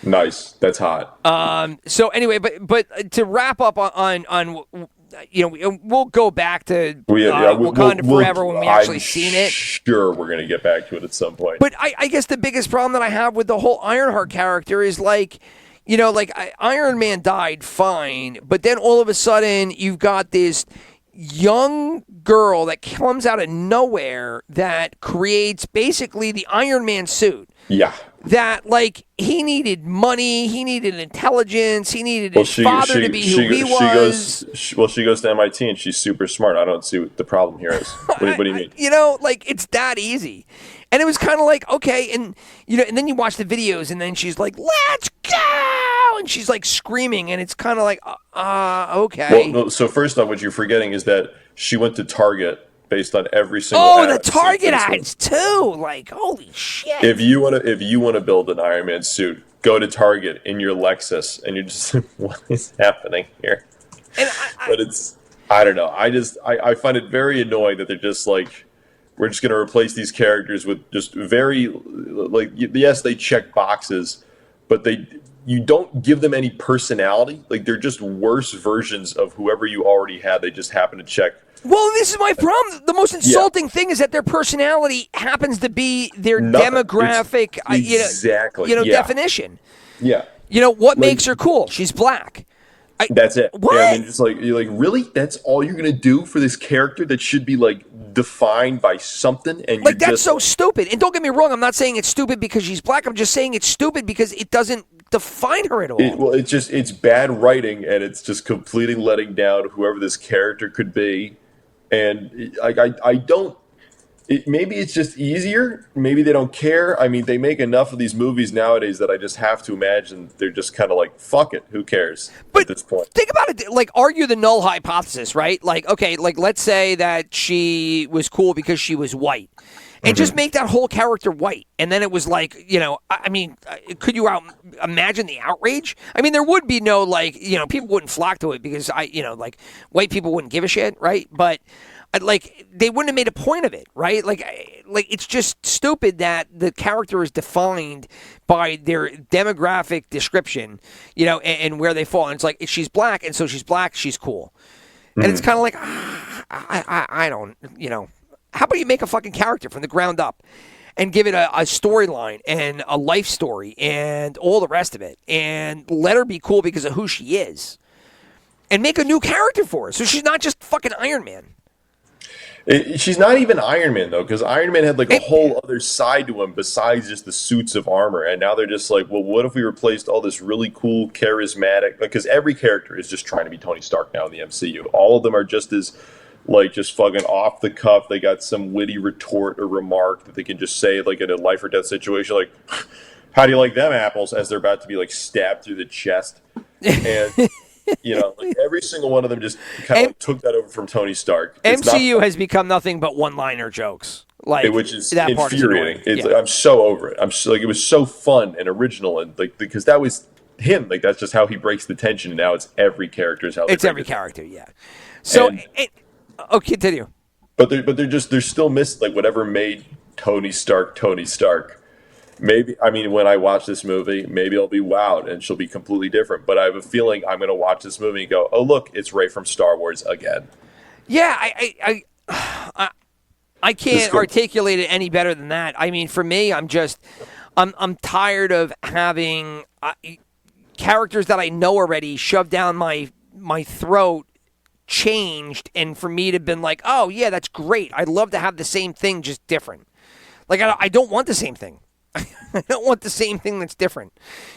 Nice, that's hot. So anyway, but to wrap up on we'll go back to Wakanda Forever when we actually seen it. Sure, we're gonna get back to it at some point. But I guess the biggest problem that I have with the whole Ironheart character is Iron Man died fine, but then all of a sudden you've got this young girl that comes out of nowhere that creates basically the Iron Man suit. Yeah. That he needed money, he needed intelligence, he needed his father to be who he was. She goes to MIT and she's super smart. I don't see what the problem here is. What do you mean? It's that easy. And it was kind of like, okay, and and then you watch the videos and then she's like, let's go! And she's screaming and it's kind of like, okay. Well, no, so first off, what you're forgetting is that she went to Target based on every single ad. The Target ads too. Holy shit. If you want to build an Iron Man suit, go to Target in your Lexus and you're just what is happening here? And I don't know. I find it very annoying that they're just like, we're just going to replace these characters with just very, like, yes, they check boxes, but you don't give them any personality. Like, they're just worse versions of whoever you already had. They just happen to check. Well, this is my problem. The most insulting thing is that their personality happens to be their demographic, exactly. definition. Yeah. What makes her cool? She's black. That's it. What? Yeah, I mean, just like, you're like, really? That's all you're gonna do for this character that should be like defined by something? And like, that's so stupid. And don't get me wrong, I'm not saying it's stupid because she's black. I'm just saying it's stupid because it doesn't define her at all. It's bad writing, and it's just completely letting down whoever this character could be. And I don't. Maybe it's just easier. Maybe they don't care. I mean, they make enough of these movies nowadays that I just have to imagine they're just kind of like, fuck it, who cares at this point? Think about it. Like, argue the null hypothesis, right? Like, okay, like, let's say that she was cool because she was white. And just make that whole character white. And then it was like, I mean, could you imagine the outrage? I mean, there would be no, like, people wouldn't flock to it because, like, white people wouldn't give a shit, right? But, like, they wouldn't have made a point of it, right? Like it's just stupid that the character is defined by their demographic description, and where they fall. And it's like, if she's black, and so she's black, she's cool. And it's kind of like, I don't, how about you make a fucking character from the ground up and give it a storyline and a life story and all the rest of it, and let her be cool because of who she is, and make a new character for her so she's not just fucking Iron Man. She's not even Iron Man, though, because Iron Man had like a whole other side to him besides just the suits of armor. And now they're just like, well, what if we replaced all this really cool, charismatic? Because every character is just trying to be Tony Stark now in the MCU. All of them are just as, like, just fucking off the cuff. They got some witty retort or remark that they can just say, like, in a life or death situation, like, how do you like them apples? As they're about to be, like, stabbed through the chest. And... like every single one of them just kind of took that over from Tony Stark. MCU has become nothing but one-liner jokes, which is that infuriating. I'm so over it. I'm so, like, it was so fun and original, and like, because that was him. Like, that's just how he breaks the tension. And now it's every character's how. It's every character, yeah. So, continue. But they're still missing, like, whatever made Tony Stark Tony Stark. Maybe, I mean, when I watch this movie, maybe I'll be wowed and she'll be completely different. But I have a feeling I'm going to watch this movie and go, oh, look, it's Rey from Star Wars again. Yeah, I can't articulate it any better than that. I mean, for me, I'm tired of having characters that I know already shoved down my throat, changed, and for me to have been like, oh, yeah, that's great. I'd love to have the same thing, just different. Like, I don't want the same thing. I don't want the same thing that's different.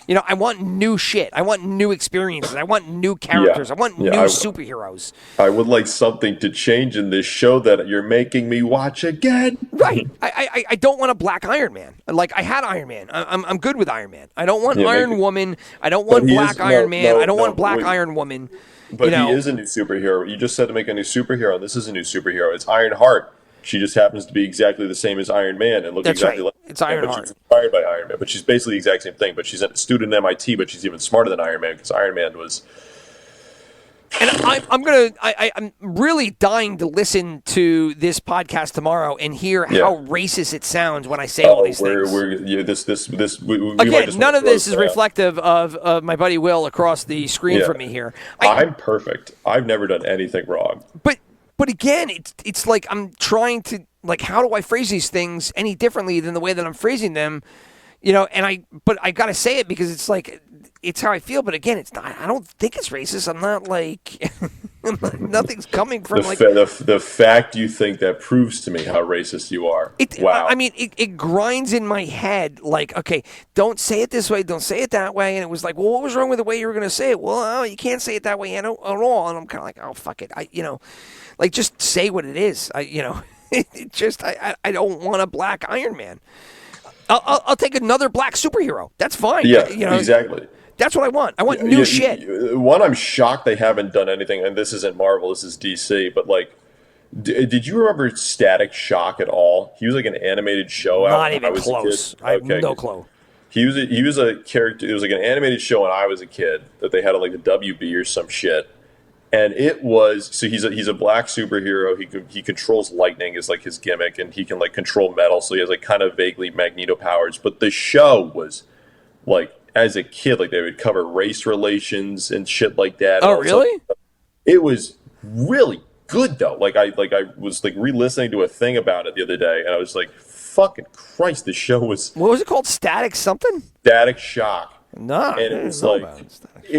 I want new shit. I want new experiences. I want new characters. I want new superheroes. I would like something to change in this show that you're making me watch again. Right. I don't want a black Iron Man. Like, I had Iron Man. I'm good with Iron Man. I don't want Iron Woman. I don't want black Iron Man. I don't want black Iron Woman. But he is a new superhero. You just said to make a new superhero, and this is a new superhero. It's Ironheart. She just happens to be exactly the same as Iron Man and look exactly like it's Ironheart. She's inspired by Iron Man, but she's basically the exact same thing. But she's a student at MIT, but she's even smarter than Iron Man because Iron Man was. And I'm really dying to listen to this podcast tomorrow and hear how racist it sounds when I say all these things. Again, none of this is reflective of my buddy Will across the screen from me here. I'm perfect. I've never done anything wrong. But again, it's like I'm trying to, like, how do I phrase these things any differently than the way that I'm phrasing them? And I got to say it because it's like, it's how I feel. But again, it's not, I don't think it's racist. I'm not like, nothing's coming from the fact you think that proves to me how racist you are. Wow. I mean, it grinds in my head like, okay, don't say it this way. Don't say it that way. And it was like, well, what was wrong with the way you were going to say it? Well, you can't say it that way at all. And I'm kind of like, oh, fuck it. Like, just say what it is. I don't want a black Iron Man. I'll take another black superhero. That's fine. Yeah, exactly. That's what I want. I want new shit. One, I'm shocked they haven't done anything, and this isn't Marvel, this is DC, but, like, did you remember Static Shock at all? He was like an animated show out when I was close. a kid. I have no clue. He was a character. It was like an animated show when I was a kid that they had on, like, the WB or some shit. And it was so he's a black superhero. He controls lightning is like his gimmick, and he can like control metal. So he has like kind of vaguely Magneto powers. But the show was like, as a kid, like they would cover race relations and shit like that. Oh, really? It was really good though. Like I was like re-listening to a thing about it the other day, and I was like, fucking Christ, the show was What was it called? Static something? Static Shock. No, And it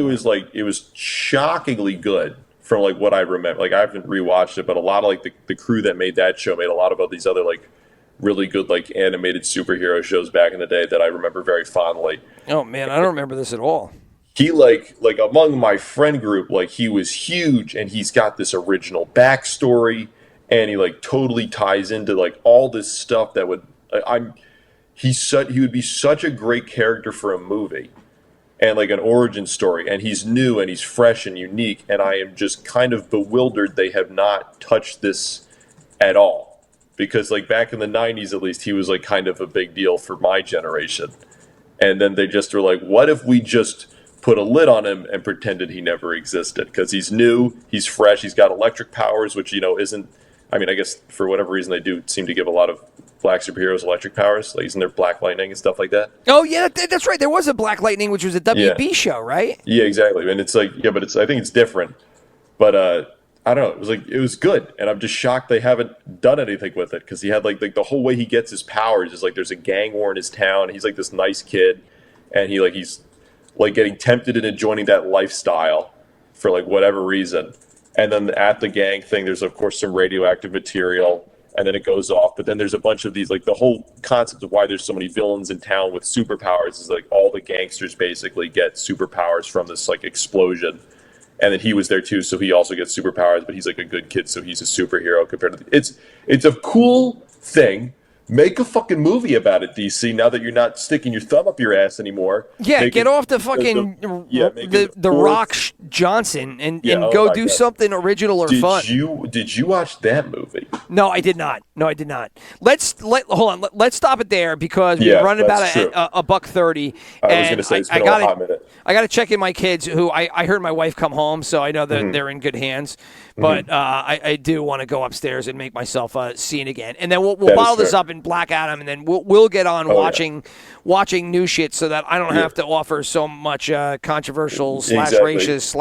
was like it was shockingly good from like what I remember. Like I haven't rewatched it, but a lot of like the crew that made that show made a lot of these other like really good like animated superhero shows back in the day that I remember very fondly. Oh man, I don't remember this at all. He like among my friend group, like he was huge, and he's got this original backstory, and he like totally ties into like all this stuff that would he would be such a great character for a movie and like an origin story, and he's new and he's fresh and unique, and I am just kind of bewildered they have not touched this at all, because like back in the 90s at least he was like kind of a big deal for my generation, and then they just were like, what if we just put a lid on him and pretended he never existed, because he's new, he's fresh, he's got electric powers, which isn't, I mean, I guess for whatever reason they do seem to give a lot of black superheroes electric powers, like isn't there Black Lightning and stuff like that? Oh yeah, that's right. There was a Black Lightning, which was a WB show, right? Yeah, exactly. And it's like, yeah, but I think it's different. But I don't know. It was good, and I'm just shocked they haven't done anything with it, because he had like the whole way he gets his powers is like there's a gang war in his town. He's like this nice kid, and he's like getting tempted into joining that lifestyle for like whatever reason. And then at the gang thing, there's of course some radioactive material, and then it goes off. But then there's a bunch of these, like the whole concept of why there's so many villains in town with superpowers is like all the gangsters basically get superpowers from this like explosion. And then he was there too, so he also gets superpowers, but he's like a good kid, so he's a superhero compared to it's a cool thing. Make a fucking movie about it, DC, now that you're not sticking your thumb up your ass anymore. Yeah, get off the fucking the Rock Johnson and go do something original or fun. Did you watch that movie? No, I did not. Hold on. Let's stop it there, because we're running about a $1:30. I was going to say it's been a hot minute. I got to check in my kids, who I heard my wife come home, so I know that they're in good hands. But I do want to go upstairs and make myself seen again, and then we'll bottle this up in Black Adam, and then we'll get on watching new shit, so that I don't have to offer so much controversial / racist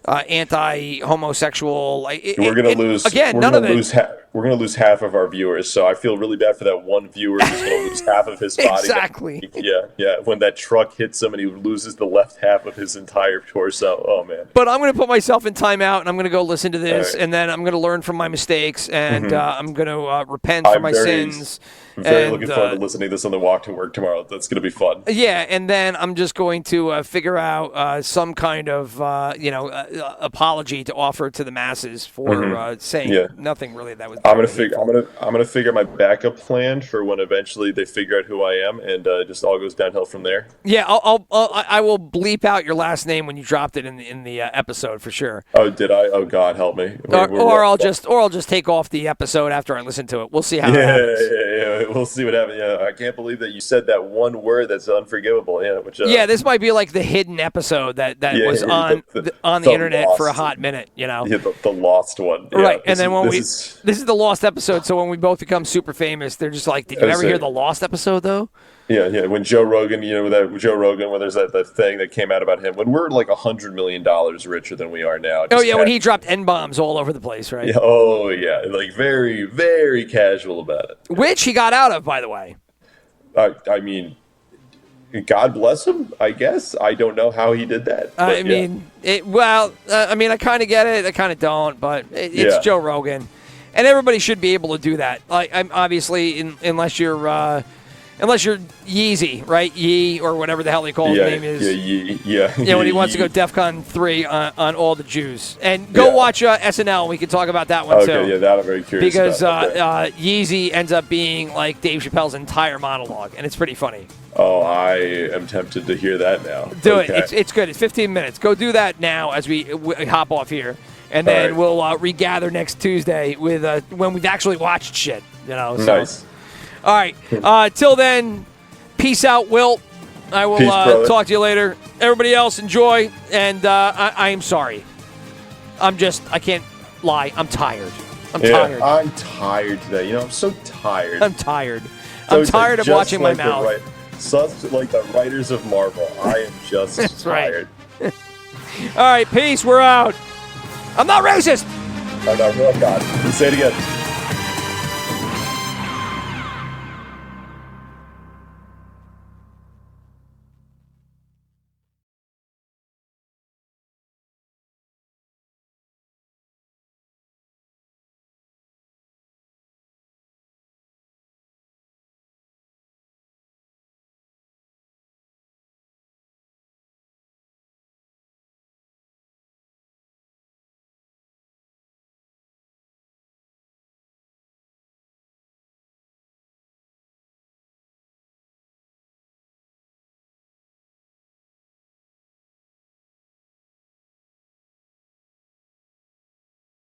/ anti-homosexual. We're gonna lose again. We're gonna lose half of our viewers, so I feel really bad for that one viewer who's gonna lose half of his body. Exactly. Yeah. When that truck hits him and he loses the left half of his entire torso. Oh man. But I'm gonna put myself in timeout, and I'm gonna go listen to this, and then I'm gonna learn from my mistakes, and I'm gonna repent for my sins. I'm very looking forward to listening to this on the walk to work tomorrow. That's going to be fun. Yeah, and then I'm just going to figure out some kind of apology to offer to the masses for saying nothing really that was. I'm gonna figure my backup plan for when eventually they figure out who I am, and just all goes downhill from there. Yeah, I will bleep out your last name when you dropped it in the episode for sure. Oh, did I? Oh God, help me. Or I'll just take off the episode after I listen to it. We'll see how it happens. Yeah. We'll see what happens. Yeah, I can't believe that you said that one word that's unforgivable. Yeah, this might be like the hidden episode that was on the internet for a hot minute. Yeah, the lost one. Yeah, right, and then this is the lost episode. So when we both become super famous, they're just like, "Did you ever hear the lost episode though?" Yeah. When Joe Rogan, when there's that thing that came out about him, when we're like $100 million richer than we are now. When he dropped N-bombs all over the place, right? Yeah, oh yeah, like very, very casual about it. Which he got out of, by the way. I mean, God bless him, I guess. I don't know how he did that. I kind of get it. I kind of don't, but it's Joe Rogan. And everybody should be able to do that. I'm obviously, unless you're Yeezy, right? Yee, or whatever the hell he calls his name is. Yeah, when he wants to go DEFCON 3 on all the Jews. And go watch SNL. We can talk about that one, too. Okay, yeah, that I'm very curious because about. Yeezy ends up being like Dave Chappelle's entire monologue, and it's pretty funny. Oh, I am tempted to hear that now. Do it. It's good. It's 15 minutes. Go do that now as we hop off here. And then we'll regather next Tuesday with when we've actually watched shit. So. Nice. All right. Till then, peace out, Wilt. I will talk to you later. Everybody else, enjoy. And I am sorry. I can't lie. I'm tired. I'm Yeah, tired. I'm tired today. You know, I'm so tired. I'm tired. So I'm tired of just watching my like the mouth. such like the writers of Marvel. I am just right. tired. All right, peace. We're out. I'm not racist. Oh, no, oh God. Say it again.